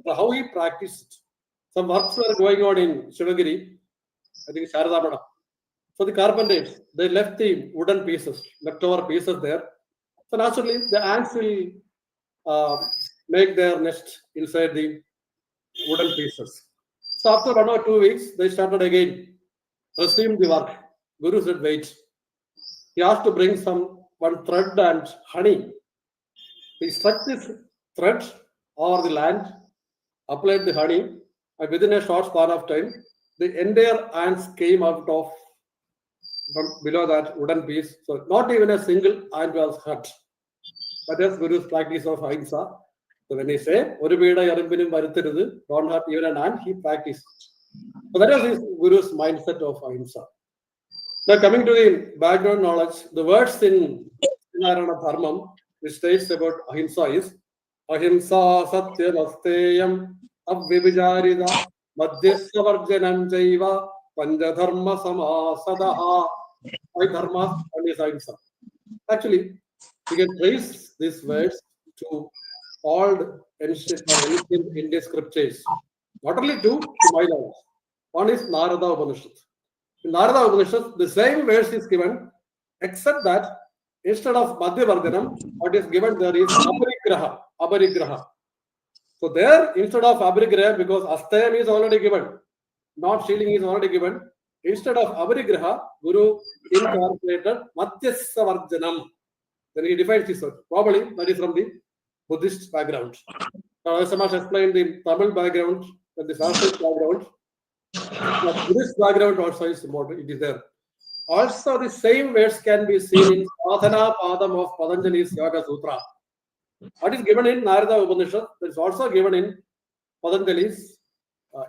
So how he practiced it. Some works were going on in Shivagiri, I think Sharadamana. So the carpenters, they left the wooden pieces, leftover pieces there. So naturally, the ants will make their nest inside the wooden pieces. So after 1 or 2 weeks, they started again, resumed the work. Guru said, wait. He asked to bring one thread and honey. He struck this thread over the land, applied the honey, and within a short span of time, the entire ants came out of from below that wooden piece. So not even a single ant was hurt. That is Guru's practice of Ahimsa. So when he say, don't hurt even an ant, he practiced. So that is Guru's mindset of Ahimsa. Now coming to the background knowledge, the words in Narayana Dharmam, which states about Ahimsa is Ahimsa Satya Nasteyam Abhivijarida Madhyasavarjanam Jaiva Panjadharma Samasadaha. Five dharmas and is Ahimsa. Actually, we can trace these words to all ancient Indian scriptures. Not only two, to my knowledge. One is Narada Upanishad. In Narada Upanishad, the same verse is given, except that instead of Madhyavardhanam, what is given there is Abharigraha. So there, instead of Abharigraha, because Astayam is already given, not shielding is already given, instead of Abharigraha, Guru incorporated Madhyasavarjanam. Then he defines this word. Probably that is from the Buddhist background. As Samash explained the Tamil background and the Sanskrit background, the Buddhist background also is important. It is there. Also, the same words can be seen in Sadhana Padam of Patanjali's Yoga Sutra. What is given in Narada Upanishad, that is also given in Patanjali's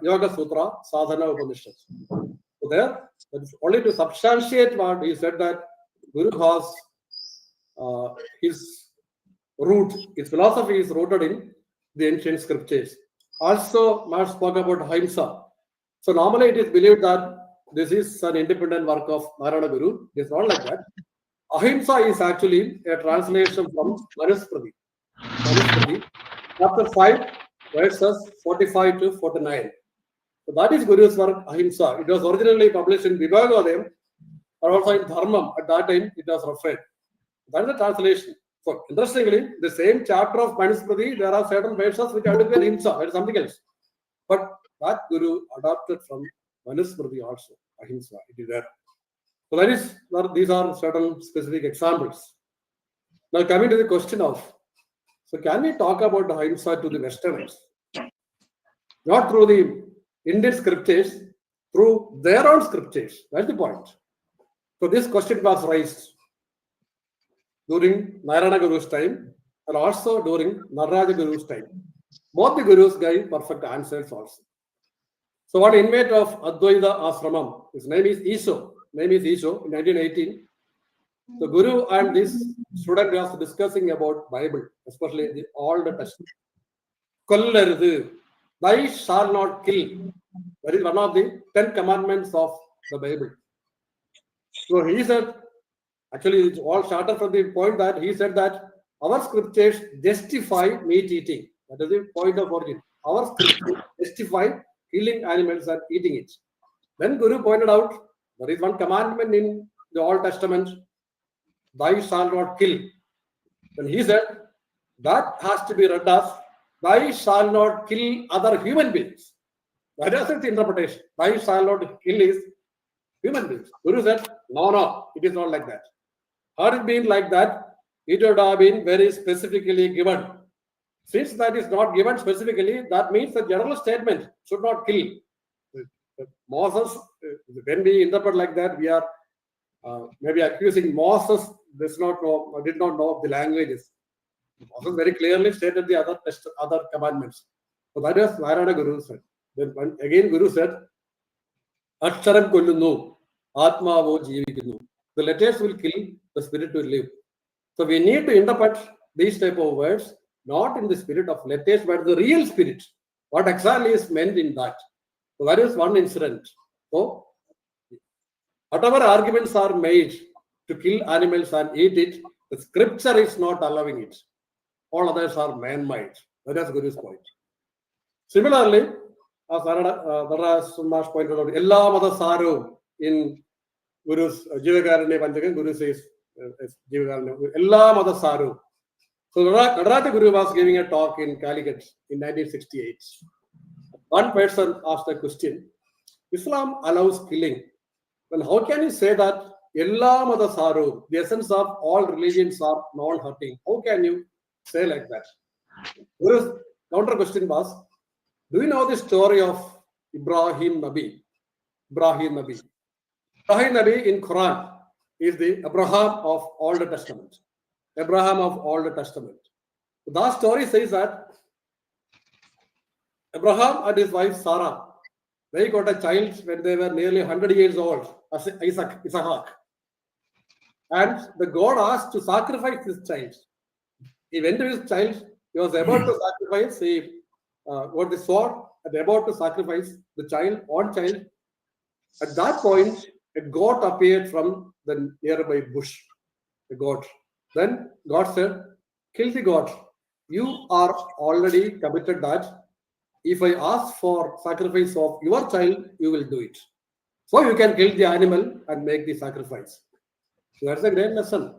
Yoga Sutra, Sadhana Upanishad. So there, that is only to substantiate what he said that Guru has his root, his philosophy is rooted in the ancient scriptures. Also, Maharaj spoke about Ahimsa. So normally it is believed that this is an independent work of Narayana Guru. It is not like that. Ahimsa is actually a translation from Manusmriti. Chapter 5, verses 45 to 49. So that is Guru's work, Ahimsa. It was originally published in Vibhagodayam, or also in Dharmam. At that time, it was referred. That is the translation. So interestingly, the same chapter of Manusmriti, there are certain verses which are to be Ahimsa. That is something else. But that Guru adopted from Manusmriti also, Ahimsa. It is there. So that is, these are certain specific examples. Now coming to the question of, so can we talk about Ahimsa to the Westerners? Not through the Indian scriptures, through their own scriptures. That's the point. So this question was raised during Narayana Guru's time and also during Narayana Guru's time. Both the Gurus gave perfect answers also. So one inmate of Advaita Ashramam, his name is Isho. In 1918. The Guru and this student was discussing about Bible, especially the Old Testament. Kollarudhu, thou shalt not kill. That is one of the 10 commandments of the Bible. So he said, actually it's all started from the point that he said that our scriptures justify meat eating. That is the point of origin. Our scriptures justify killing animals and eating it. Then Guru pointed out, there is one commandment in the Old Testament, thou shalt not kill. Then he said, that has to be read as, thou shalt not kill other human beings. That is the interpretation. Thou shalt not kill is human beings. Guru said, no, it is not like that. Had it been like that, it would have been very specifically given. Since that is not given specifically, that means the general statement should not kill. Moses, when we interpret like that, we are maybe accusing Moses did not know the languages. Moses very clearly stated the other commandments. So that is Narayana Guru said. Then again Guru said, Aksharam kollunnu, Atmavo jeevikkunnu. The letters will kill, the spirit will live. So we need to interpret these type of words not in the spirit of letters, but the real spirit. What exactly is meant in that? So that is one incident. So whatever arguments are made to kill animals and eat it, the scripture is not allowing it. All others are man-made. That is Guru's point. Similarly, as Narayana Maharaj pointed out, Ella Mada Saru in Guru's Jivakaranya Panchakam, Guru says, Jivakaranya, Ella Mada Saru. So Narayana Guru was giving a talk in Calicut in 1968. One person asked a question, Islam allows killing. Then how can you say that Ella Mada Saru, the essence of all religions are non-hurting? How can you say like that? Guru's counter question was, do you know the story of Ibrahim Nabi? Ibrahim Nabi in Quran is the Abraham of Old Testament. Abraham of Old Testament. That story says that Abraham and his wife Sarah, they got a child when they were nearly 100 years old, Isaac. And the God asked to sacrifice this child. He went to his child, he was about to sacrifice, he got the sword and about to sacrifice the child, own child. At that point, a goat appeared from the nearby bush, a goat. Then God said, kill the goat. You are already committed that. If I ask for sacrifice of your child, you will do it. So you can kill the animal and make the sacrifice. So that's a great lesson.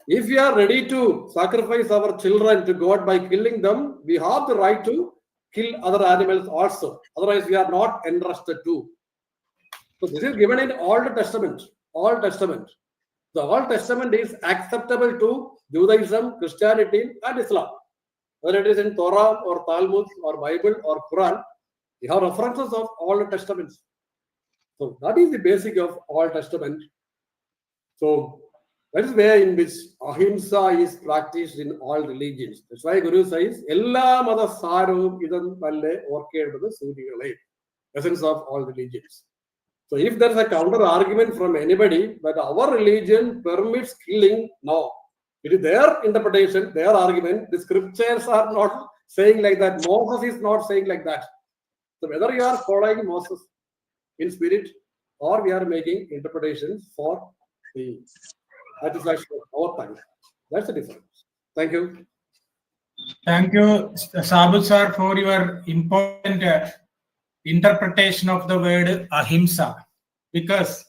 If we are ready to sacrifice our children to God by killing them, we have the right to kill other animals also. Otherwise, we are not entrusted to. So this is given in Old Testament. Old Testament. The Old Testament is acceptable to Judaism, Christianity, and Islam. Whether it is in Torah or Talmud or Bible or Quran, we have references of Old Testaments. So that is the basic of Old Testament. So that is where in which Ahimsa is practiced in all religions. That's why Guru says, Ella Mada Saru Idan Palle Orked Sudhigale, essence of all religions. So if there is a counter argument from anybody that our religion permits killing, no. It is their interpretation, their argument. The scriptures are not saying like that. Moses is not saying like that. So whether you are following Moses in spirit or we are making interpretations for the satisfaction of our time. That's the difference. Thank you. Thank you, Sabu sir, for your important interpretation of the word Ahimsa. Because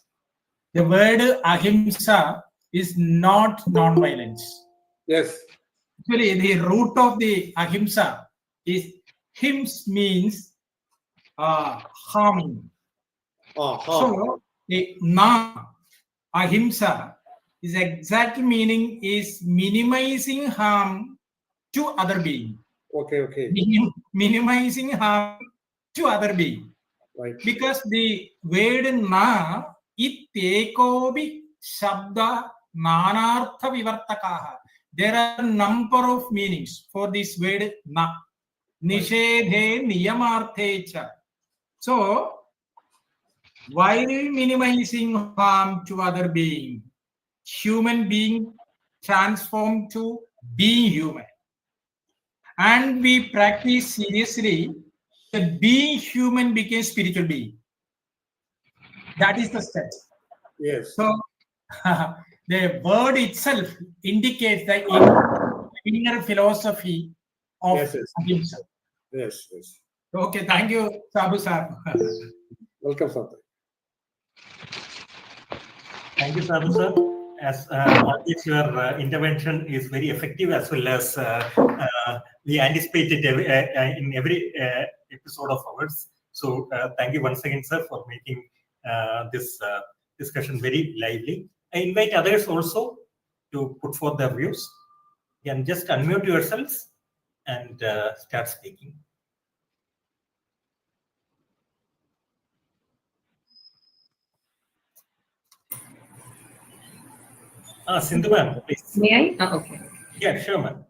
the word Ahimsa is not non-violence. Yes. Actually, the root of the Ahimsa is hims means harming. So the na Ahimsa is exact meaning is minimizing harm to other being. Okay. Minimizing harm to other being. Right. Because the word na itekobi shabda nanartha vivartakaha. There are a number of meanings for this word na. Nishedhe niyamarthe cha. So, while minimizing harm to other being, human being transformed to being human. And we practice seriously, the being human became spiritual being. That is the step. Yes. So, the word itself indicates the inner philosophy of Ahimsa. Yes. Okay, thank you, Sabu sir. Welcome, Sir. Thank you, Sabu sir. As always, your intervention is very effective as well as we anticipated in every episode of ours. So thank you once again, sir, for making this discussion very lively. I invite others also to put forth their views. You can just unmute yourselves and start speaking. Sindhu ma'am, please. May I? Okay. Yeah, sure, ma'am.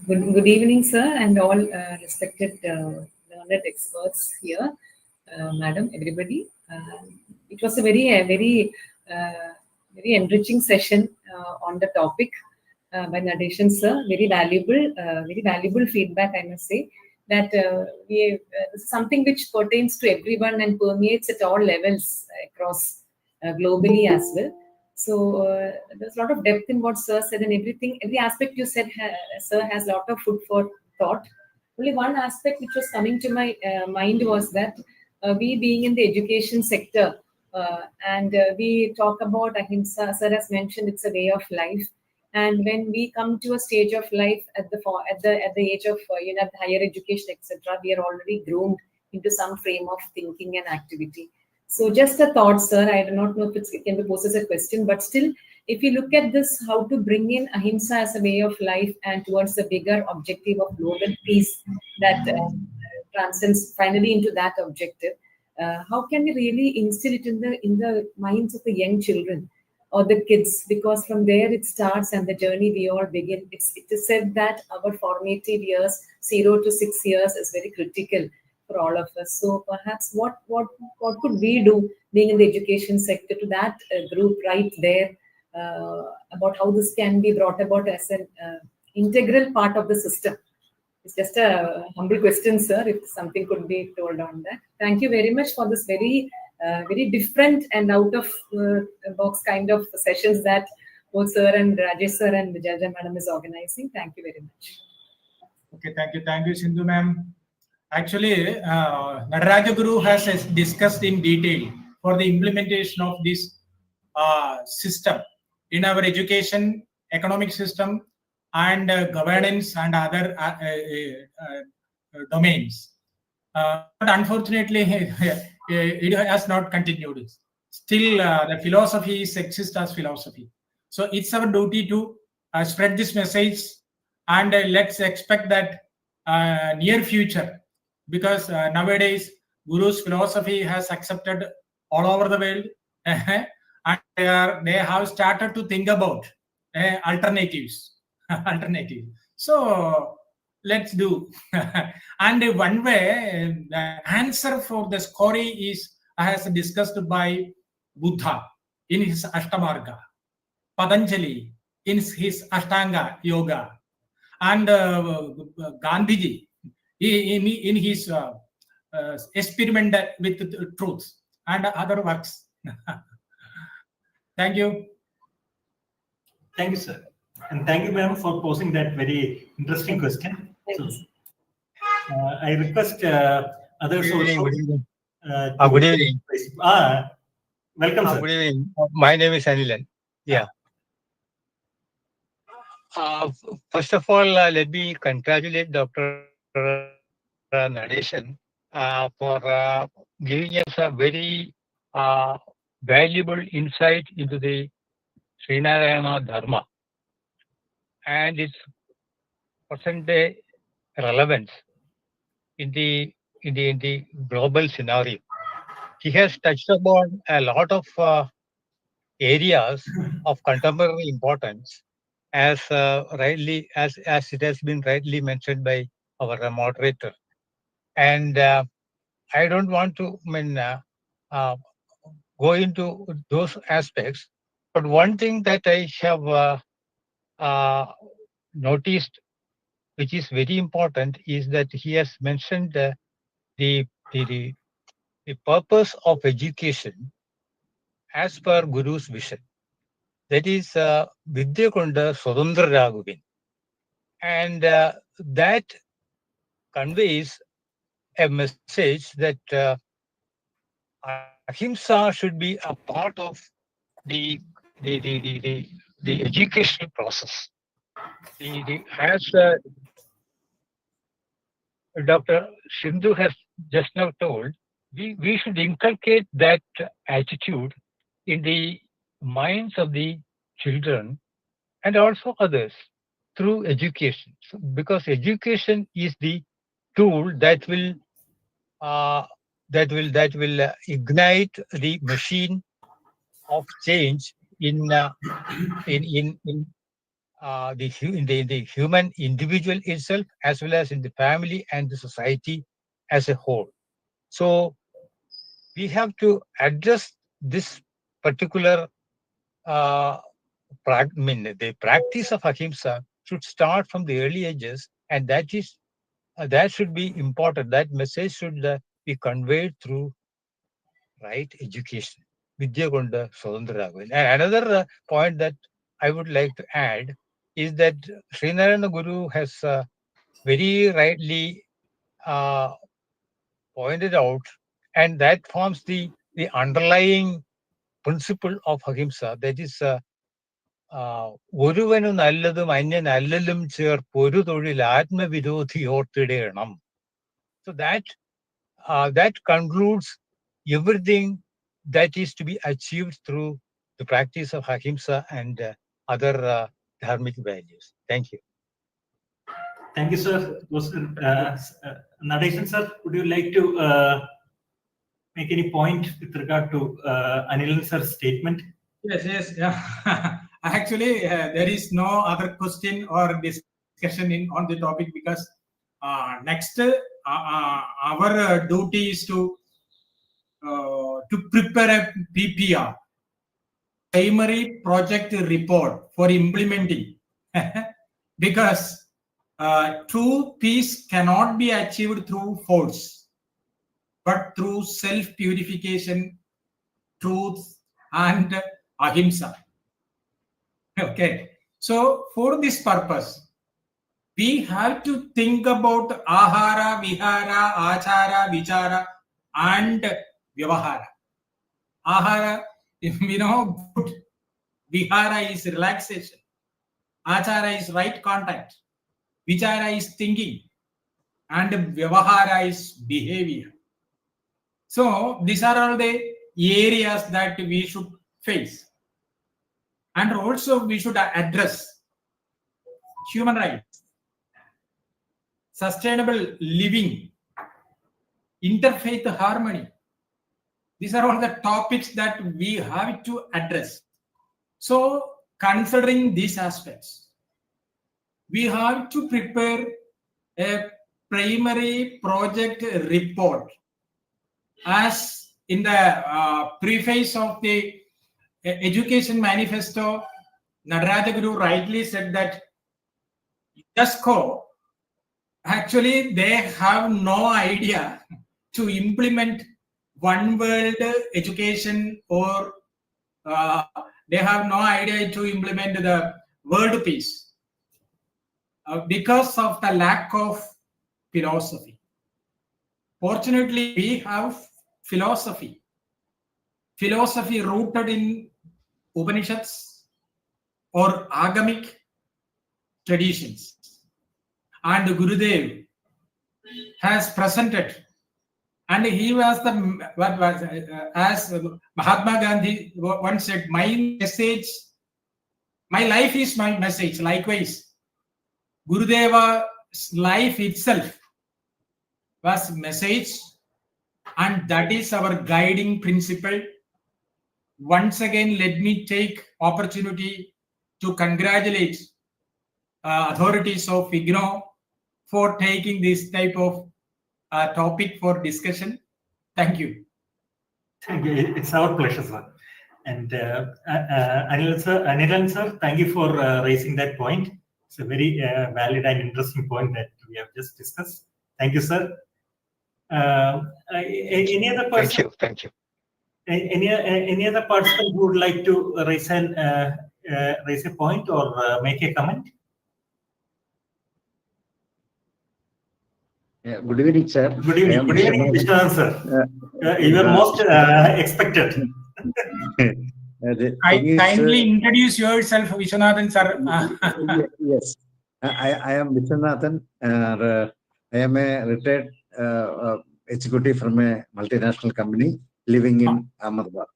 Good evening, sir, and all respected learned experts here, madam, everybody. It was a very enriching session on the topic. by Natesan sir. Very valuable feedback, I must say. That this is something which pertains to everyone and permeates at all levels across globally as well. So there's a lot of depth in what sir said, and every aspect you said, sir, has a lot of food for thought. Only one aspect which was coming to my mind was that we being in the education sector, and we talk about Ahimsa, sir has mentioned it's a way of life. And when we come to a stage of life at the age of at the higher education, etc., we are already groomed into some frame of thinking and activity. So just a thought, sir. I do not know if it can be posed as a question, but still, if you look at this, how to bring in Ahimsa as a way of life and towards the bigger objective of global peace that transcends finally into that objective, how can we really instill it in the minds of the young children or the kids? Because from there it starts and the journey we all begin. It is said that our formative years, 0 to 6 years, is very critical for all of us. So perhaps what could we do, being in the education sector, to that group right there, about how this can be brought about as an integral part of the system? It's just a humble question, sir, if something could be told on that. Thank you very much for this very different and out of box kind of sessions that both sir and Rajesh sir and Vijaja madam is organizing. Thank you very much. Okay, thank you, Sindhu ma'am. Actually, Narayana Guru has discussed in detail for the implementation of this system in our education, economic system, and governance and other domains. But unfortunately, it has not continued. Still, the philosophy exists as philosophy. So it's our duty to spread this message, and let's expect that near future, because nowadays Guru's philosophy has accepted all over the world, and they have started to think about alternatives. So let's do. And one way, the answer for the story is as discussed by Buddha in his Ashtamarga, Patanjali in his Ashtanga Yoga, and Gandhiji in his experiment with truth and other works. Thank you. Thank you, sir. And thank you, ma'am, for posing that very interesting question. So, I request others also. Good evening. To Good evening. Welcome, sir. Good evening. My name is Anilan. Yeah. First of all, let me congratulate Dr. Nadesan for giving us a very valuable insight into the Sri Narayana Dharma and its present day relevance in the global scenario. He has touched upon a lot of areas of contemporary importance, as rightly as it has been rightly mentioned by our moderator. And I don't want to go into those aspects, but one thing that I have noticed, which is very important, is that he has mentioned the purpose of education as per Guru's vision. That is Vidya Konda Swatantraraguvin. And that conveys a message that Ahimsa should be a part of the educational process. As Dr. Sindhu has just now told, we should inculcate that attitude in the minds of the children and also others through education. So, because education is the tool that will ignite the machine of change in the human individual itself, as well as in the family and the society as a whole. So we have to address this particular the practice of Ahimsa should start from the early ages, and that should be important. That message should be conveyed through right education. Vidya konda swatantraragun. And another point that I would like to add is that Sri Narayana Guru has very rightly pointed out, and that forms the underlying principle of Ahimsa. That is, ഒരുവനു നല്ലതും അന്യനല്ലലും ചേർപ്പൊരു തൊഴിൽ ആത്മവിരോധി ഓർത്തിടേണം. So that concludes everything that is to be achieved through the practice of Ahimsa and other dharmic values. Thank you. Thank you, sir. Natesan, sir, would you like to make any point with regard to Anilan sir's statement? Yes, yeah. Actually, there is no other question or discussion on the topic, because next our duty is to prepare a PPR, primary project report, for implementing. Because true peace cannot be achieved through force, but through self-purification, truth, and Ahimsa. Okay, so for this purpose, we have to think about ahara, vihara, achara, vichara, and vyavahara. Ahara, we know, good. Vihara is relaxation. Achara is right contact. Vichara is thinking. And vyavahara is behavior. So these are all the areas that we should face. And also we should address human rights, sustainable living, interfaith harmony. These are all the topics that we have to address. So considering these aspects, we have to prepare a primary project report. As in the preface of the Education Manifesto, Narayana Guru rightly said that UNESCO, actually, they have no idea to implement one world education, or they have no idea to implement the world peace because of the lack of philosophy. Fortunately, we have philosophy rooted in Upanishads or Agamic traditions. And Gurudev has presented, and he was as Mahatma Gandhi once said, my life is my message. Likewise, Gurudeva's life itself was message, and that is our guiding principle. Once again, let me take opportunity to congratulate authorities of IGNOU for taking this type of topic for discussion. Thank you. Thank you. It's our pleasure, sir. And Anilan sir, thank you for raising that point. It's a very valid and interesting point that we have just discussed. Thank you, sir. Any other person? Thank you. Any other person who would like to raise a point or make a comment? Yeah, good evening, sir. Good evening. Good evening, Vishwanath, sir. You are most expected. Kindly introduce yourself, Vishwanathan, sir. Yes, I am Vishwanathan. I am a retired executive from a multinational company living in Ahmedabad.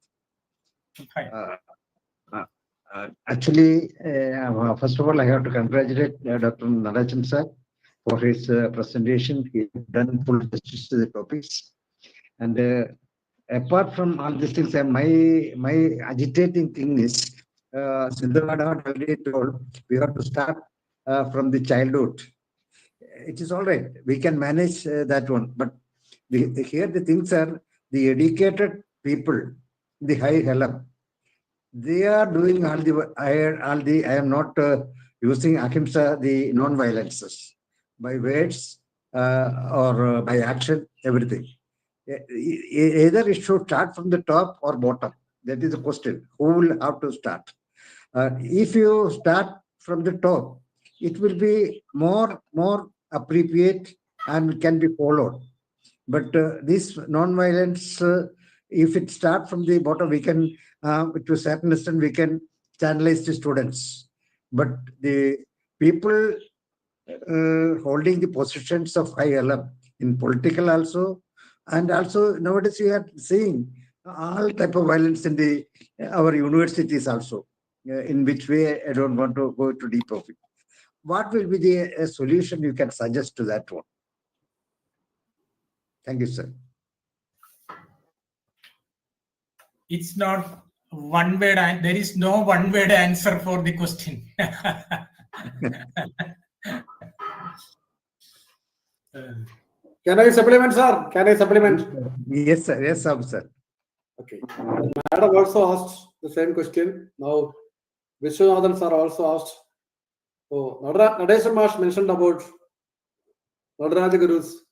Actually, first of all, I have to congratulate Dr. Natesan sir for his presentation. He has done full justice to the topics. And apart from all these things, my agitating thing is, Sindhuvada already told, we have to start from the childhood. It is all right. We can manage that one. But here the things are, the educated people, the high helm, they are doing all the, I am not using Ahimsa, the non-violences, by words or by action, everything. Either it should start from the top or bottom. That is the question. Who will have to start? If you start from the top, it will be more appropriate and can be followed. But this non-violence, if it starts from the bottom, we can, to a certain extent, we can channelize the students. But the people holding the positions of high LM in political also, and also nowadays we are seeing all type of violence in the our universities also. In which way, I don't want to go to deep of it. What will be the solution you can suggest to that one? Thank you, sir. It's not one word, and there is no one word answer for the question. Can I supplement, sir? Can I supplement? Yes, sir. Yes, sir. Okay. Madam also asked the same question. Now, Vishwanathan sir also asked. So, Natesan Prof mentioned about Narayana Guru's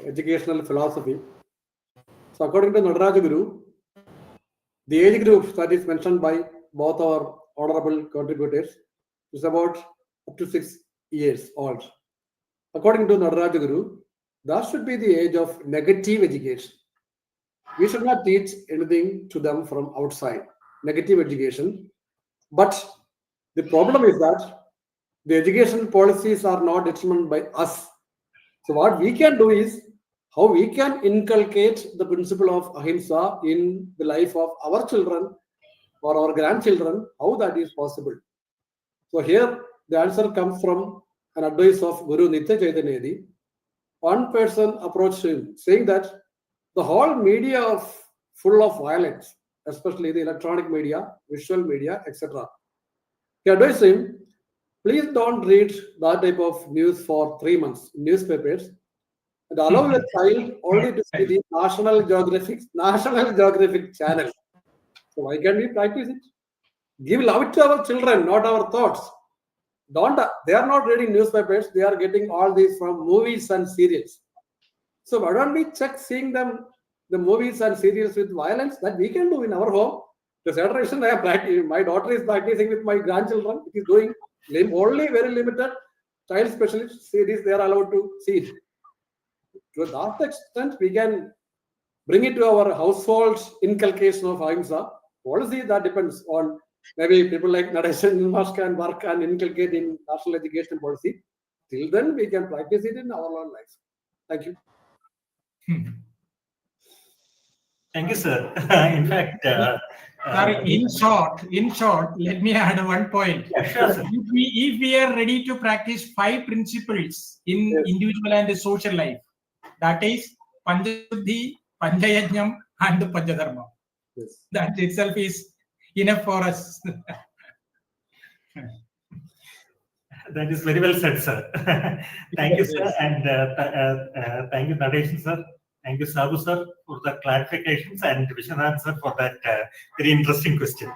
educational philosophy. So, according to Narayana Guru, the age group that is mentioned by both our honorable contributors is about up to 6 years old. According to Narayana Guru, that should be the age of negative education. We should not teach anything to them from outside, negative education. But the problem is that the education policies are not determined by us. So what we can do is how we can inculcate the principle of Ahimsa in the life of our children or our grandchildren, how that is possible. So here the answer comes from an advice of Guru Nitya Chaitanya. One person approached him saying that the whole media of full of violence, especially the electronic media, visual media, etc. He advised him, please don't read that type of news for 3 months in newspapers and allow your child only to see the National Geographic channel. So why can't we practice it? Give love to our children, not our thoughts. They are not reading newspapers, they are getting all these from movies and serials. So why don't we check seeing them, the movies and serials with violence that we can do in our home? To a certain extent, my daughter is practicing with my grandchildren. It is doing only very limited child specialist series they are allowed to see it. To that extent, we can bring it to our households inculcation of Ahimsa. Policy that depends on maybe people like Natesan Prof can work and inculcate in national education policy. Till then, we can practice it in our own life. Thank you. Thank you, sir. In fact, in short, let me add one point. Yeah, sure, sir. If we are ready to practice 5 principles in individual and social life, that is Panchashuddhi, Panchayajnam, and Panchadharma. Yes. That itself is enough for us. That is very well said, sir. Thank you, sir, and thank you, Natesan, sir. Thank you, Sadhu, sir, for the clarifications, and Vishwanath, sir, for that very interesting question.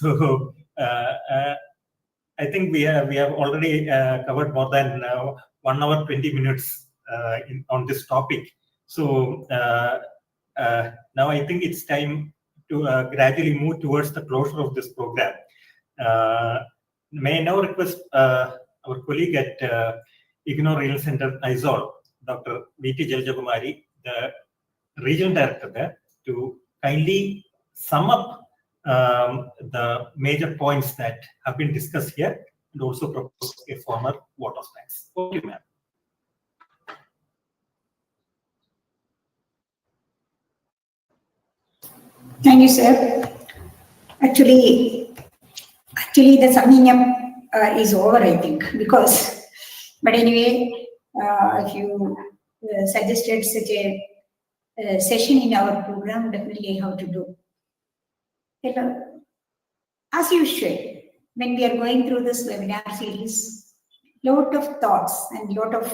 So, I think we have already covered more than 1 hour 20 minutes on this topic. So now I think it's time to gradually move towards the closure of this program. May I now request our colleague at IGNOU Regional Center, ISOL, Dr. V.T. Jaljakumari, the regional director there, to kindly sum up the major points that have been discussed here and also propose a formal vote of thanks. Thank you, ma'am. Thank you, sir. Actually, the summing up is over, I think, because, but anyway, if you suggested such a session in our program, definitely how to do. As usual, when we are going through this webinar series, lot of thoughts and lot of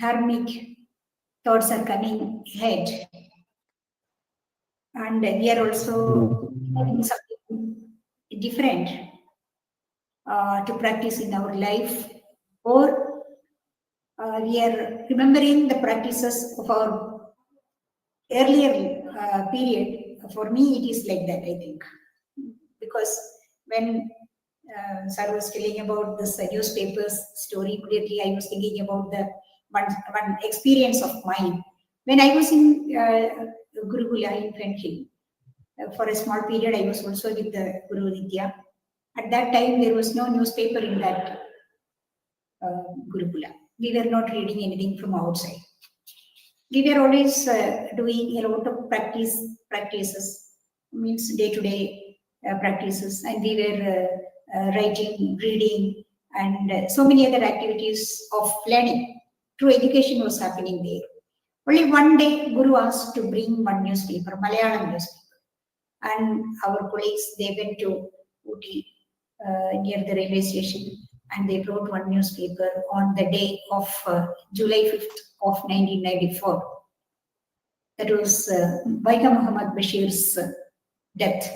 dharmic thoughts are coming ahead. And we are also having something different to practice in our life, or we are remembering the practices of our earlier period. For me, it is like that, I think, because when Sir was telling about this newspapers story, immediately I was thinking about the one experience of mine. When I was in Gurukula in Fenhill, for a small period, I was also with the Guru Vidya. At that time, there was no newspaper in that Gurukula. We were not reading anything from outside. We were always doing a lot of practices, means day-to-day practices, and we were writing, reading, and so many other activities of learning. True education was happening there. Only one day, Guru asked to bring one newspaper, Malayalam newspaper, and our colleagues, they went to Uti near the railway station, and they brought one newspaper on the day of July 5th of 1994. That was Vaika Muhammad Bashir's death.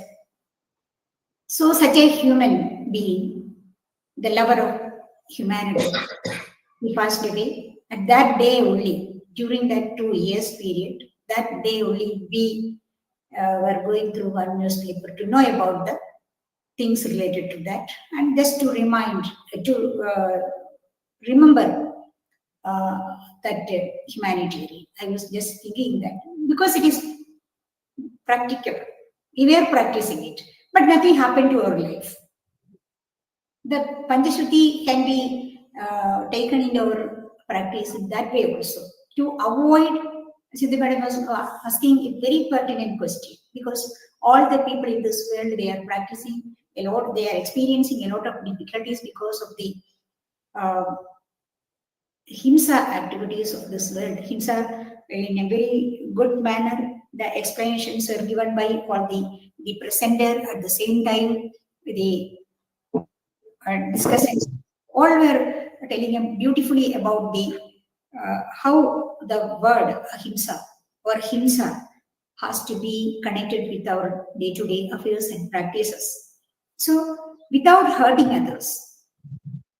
So such a human being, the lover of humanity, he passed away. At that day only, during that 2 years period, that day only we were going through one newspaper to know about the things related to that, and just to remember that humanitarian. I was just thinking that because it is practicable, we were practicing it, but nothing happened to our life. The Panchashruti can be taken in our practice in that way also, to avoid. Siddhi Madam was asking a very pertinent question, because all the people in this world, they are practicing a lot, they are experiencing a lot of difficulties because of the Ahimsa activities of this world. Ahimsa, in a very good manner, the explanations are given by all the presenter. At the same time, the discussants all were telling him beautifully about the how the word Ahimsa or Himsa has to be connected with our day-to-day affairs and practices. So, without hurting others.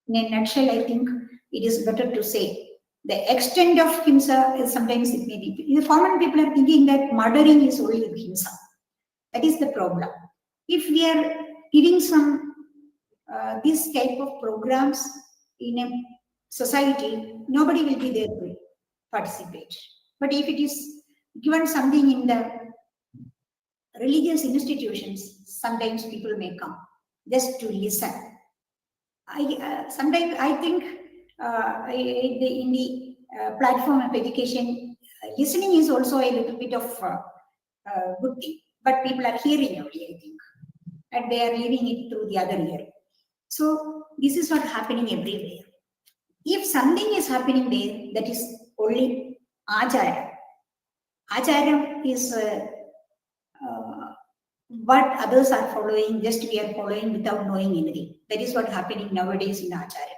In a nutshell, I think it is better to say the extent of Himsa is sometimes it may be. The common people are thinking that murdering is only Himsa. That is the problem. If we are giving some this type of programs in a society, nobody will be there to participate. But if it is given something in the religious institutions, sometimes people may come just to listen. Sometimes I think in the platform of education, listening is also a little bit of good thing. But people are hearing only, I think, and they are leaving it to the other ear. So this is not happening everywhere. If something is happening there, that is only Acharya. Acharya is what others are following, just we are following without knowing anything. That is what happening nowadays in Acharya.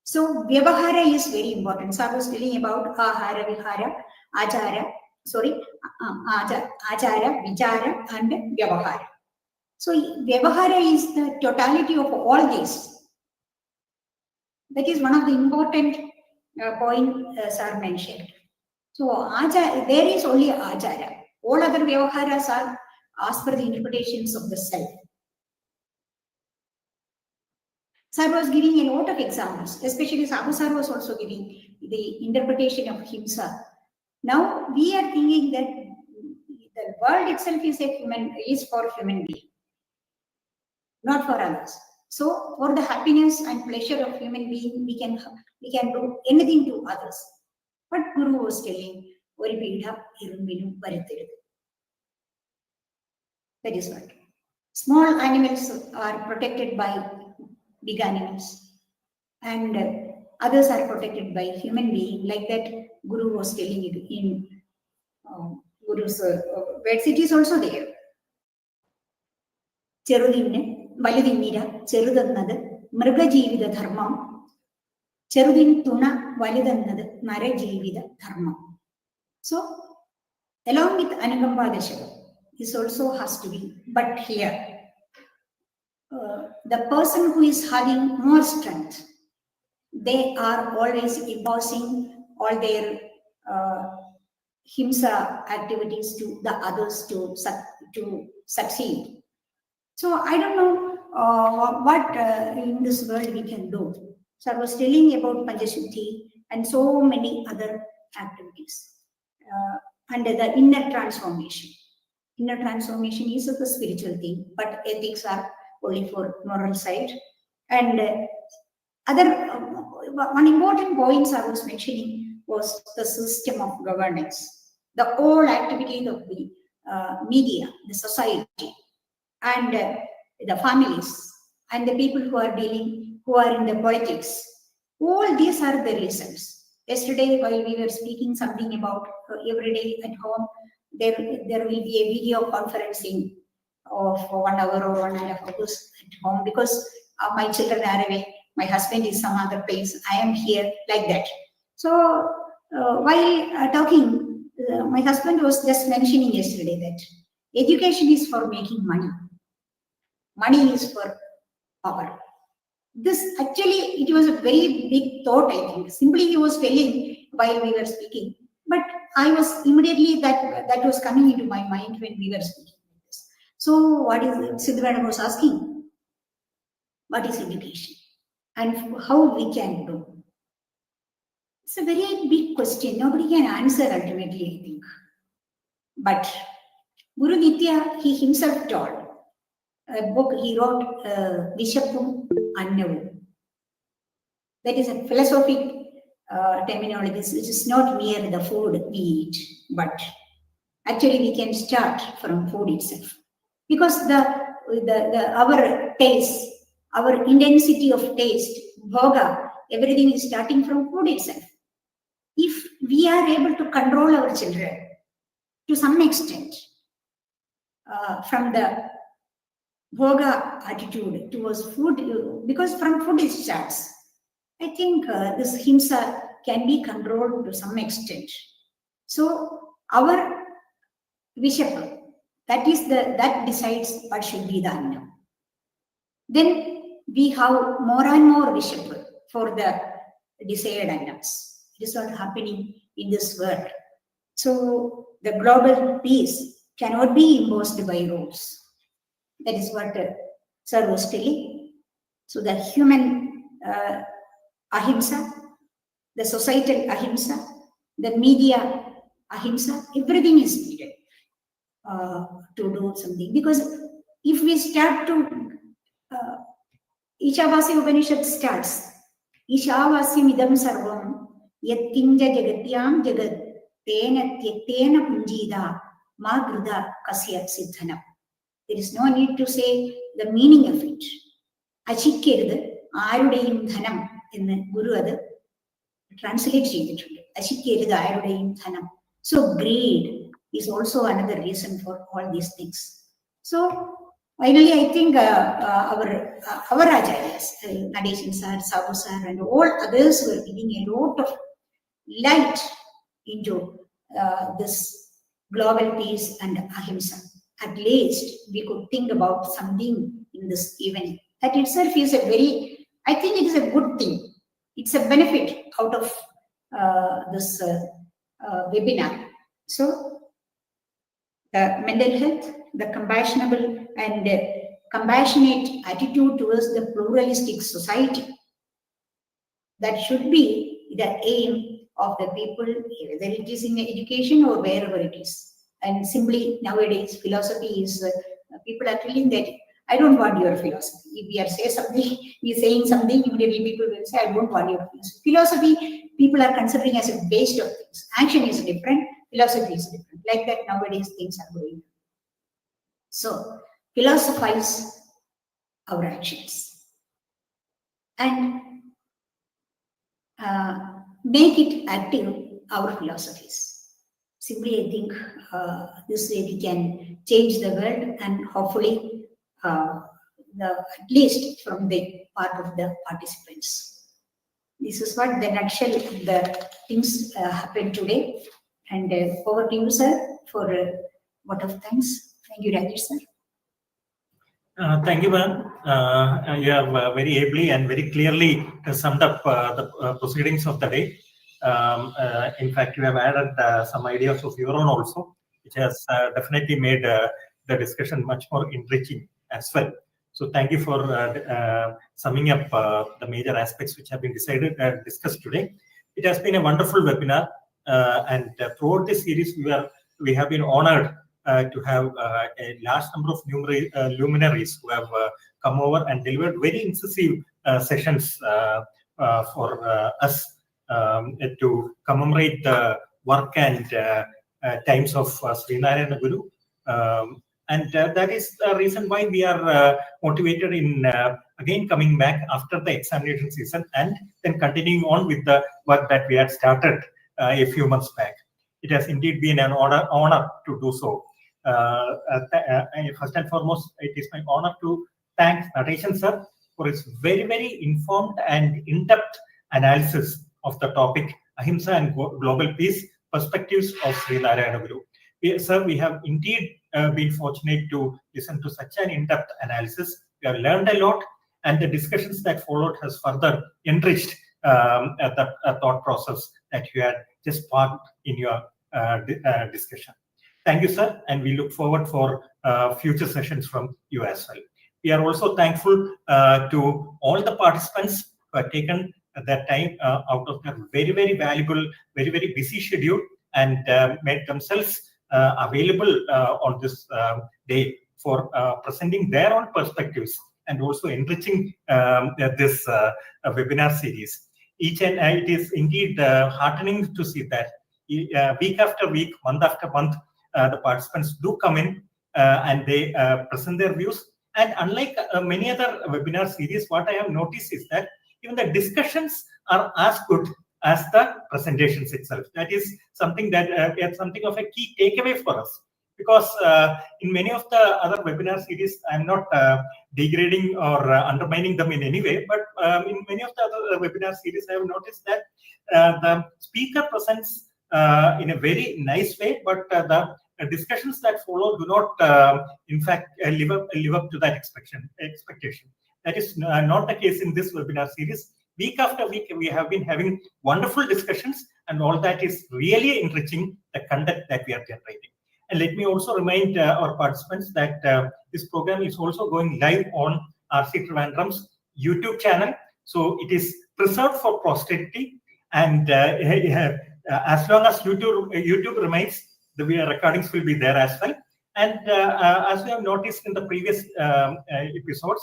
So Vyavahara is very important. So I was telling about Ahara, Vihara, Acharya, Acharya, Vichara, and Vyavahara. So Vyavahara is the totality of all these. That is one of the important point Sir mentioned. So there is only Acharya. All other Vyavaharas are as per the interpretations of the self. Sir was giving a lot of examples, especially Sabu Sir was also giving the interpretation of Himsa. Now we are thinking that the world itself is for human being, not for others. So for the happiness and pleasure of human being, we can do anything to others. But Guru was telling, that is what. Small animals are protected by big animals, and others are protected by human being. Like that, Guru was telling it in Guru's words. It is also there. Cherudinne, Validinira, Cherudannada, Mrga Jivida Dharmam, Cherudin Tuna, Validannada, Nara Jivida Dharmam. So, along with Anugamba Dashava, This also has to be. But here, the person who is having more strength, they are always imposing all their Ahimsa activities to the others to succeed. So I don't know what in this world we can do. So I was telling about Panchashuddhi and so many other activities under the inner transformation. Inner transformation is a spiritual thing, but ethics are only for moral side. And other one important points I was mentioning was the system of governance, the whole activity of the media, the society, and the families, and the people who are dealing, who are in the politics. All these are the reasons. Yesterday, while we were speaking something about every day at home, there will be a video conferencing of 1 hour or 1.5 hours at home because my children are away, my husband is some other place, I am here, like that. So while talking, my husband was just mentioning yesterday that education is for making money. Money is for power. This actually, it was a very big thought, I think. Simply he was telling while we were speaking, but I was immediately, that was coming into my mind when we were speaking. So what is Siddhartha was asking? What is education? And how we can do? It's a very big question. Nobody can answer ultimately, I think. But Guru Nitya, he himself told, a book he wrote, Vishapum Annavu. That is a philosophic terminology. It is not mere the food we eat, but actually we can start from food itself. Because our taste, our intensity of taste, bhoga, everything is starting from food itself. If we are able to control our children to some extent from the bhoga attitude towards food, because from food it starts, I think this himsa can be controlled to some extent. So our vishapa, that decides what should be the anna. Then we have more and more vishapa for the desired annas. It is not happening in this world. So the global peace cannot be imposed by rules. That is what Sir was telling. So the human ahimsa, the societal ahimsa, the media ahimsa, everything is needed to do something. Because if we start to, Ishavasya Upanishad starts, Ishavasyam idam sarvam yattinja jagatyam jagat tena tyektena punjida ma gruda kasya siddhanam. There is no need to say the meaning of it. Achikkerud aarudeyum dhanam in Guru adu translate cheyidittundu. Achikkerud aarudeyum dhanam. So greed is also another reason for all these things. So finally, I think our acharyas, Natesan sir, Sabu sir, and all others were giving a lot of light into this global peace and ahimsa. At least we could think about something in this evening. That itself is I think it is a good thing. It's a benefit out of this webinar. So, the mental health, the compassionate attitude towards the pluralistic society, that should be the aim of the people, whether it is in education or wherever it is. And simply nowadays, philosophy is, people are telling that, I don't want your philosophy. If we are saying something, immediately people will say, I don't want your philosophy. Philosophy, people are considering as a waste of things. Action is different, philosophy is different. Like that, nowadays things are going. So, philosophize our actions and make it active, our philosophies. Simply, I think this way we can change the world, and hopefully, at least from the part of the participants. This is what the nutshell the things happened today. And over to you, sir, for a vote of thanks. Thank you, Rajesh sir. Thank you, ma'am. You have very ably and very clearly summed up the proceedings of the day. In fact, you have added some ideas of your own also, which has definitely made the discussion much more enriching as well. So thank you for summing up the major aspects which have been discussed today. It has been a wonderful webinar, and throughout this series, we have been honored to have a large number of luminaries who have come over and delivered very incisive sessions for us to commemorate the work and times of Sree Narayana Guru. And that is the reason why we are motivated in again coming back after the examination season and then continuing on with the work that we had started a few months back. It has indeed been an honor to do so. First and foremost, it is my honor to thank Natesan sir for his very, very informed and in-depth analysis of the topic Ahimsa and Global Peace, Perspectives of Sree Narayana Guru. Sir, we have indeed been fortunate to listen to such an in-depth analysis. We have learned a lot, and the discussions that followed has further enriched the thought process that you had just sparked in your discussion. Thank you, sir, and we look forward for future sessions from you as well. We are also thankful to all the participants who have taken that time out of their very, very valuable, very, very busy schedule and made themselves available on this day for presenting their own perspectives and also enriching this webinar series. It is indeed heartening to see that week after week, month after month, the participants do come in and they present their views. And unlike many other webinar series, what I have noticed is that even the discussions are as good as the presentations itself. That is something that is something of a key takeaway for us. Because in many of the other webinar series, I'm not degrading or undermining them in any way, but in many of the other webinar series, I have noticed that the speaker presents in a very nice way, but the discussions that follow do not, in fact, live up to that expectation. That is not the case in this webinar series. Week after week, we have been having wonderful discussions, and all that is really enriching the content that we are generating. And let me also remind our participants that this program is also going live on RC Trivandrum's YouTube channel. So it is preserved for posterity, and as long as YouTube remains, the recordings will be there as well. And as we have noticed in the previous episodes,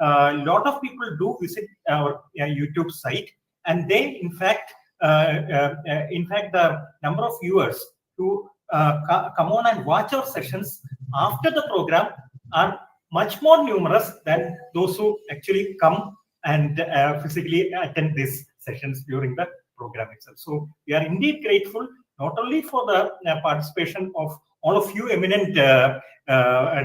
a lot of people do visit our YouTube site, and they, in fact, the number of viewers who come on and watch our sessions after the program are much more numerous than those who actually come and physically attend these sessions during the program itself. So we are indeed grateful not only for the participation of all of you eminent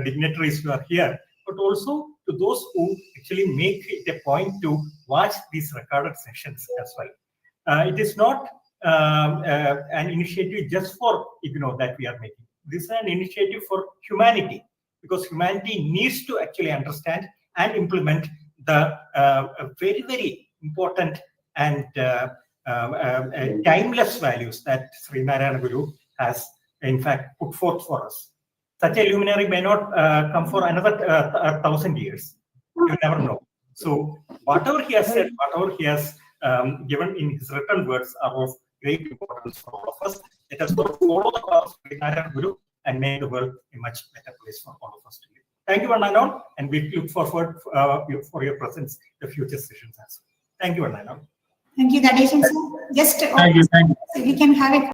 dignitaries who are here, but also to those who actually make it a point to watch these recorded sessions as well. It is not an initiative just for IGNOU that we are making. This is an initiative for humanity, because humanity needs to actually understand and implement the very, very important and timeless values that Sree Narayana Guru has, in fact, put forth for us. Such a luminary may not come for another 1,000 years. You never know. So whatever he has said, whatever he has given in his written words are of great importance for all of us. Let us follow the path of Sree Narayana Guru and make the world a much better place for all of us to live. Thank you, one and all, and we look forward for your presence in the future sessions as well. Thank you, one and all. Thank you, Natesan sir. Just Thank you. we can have a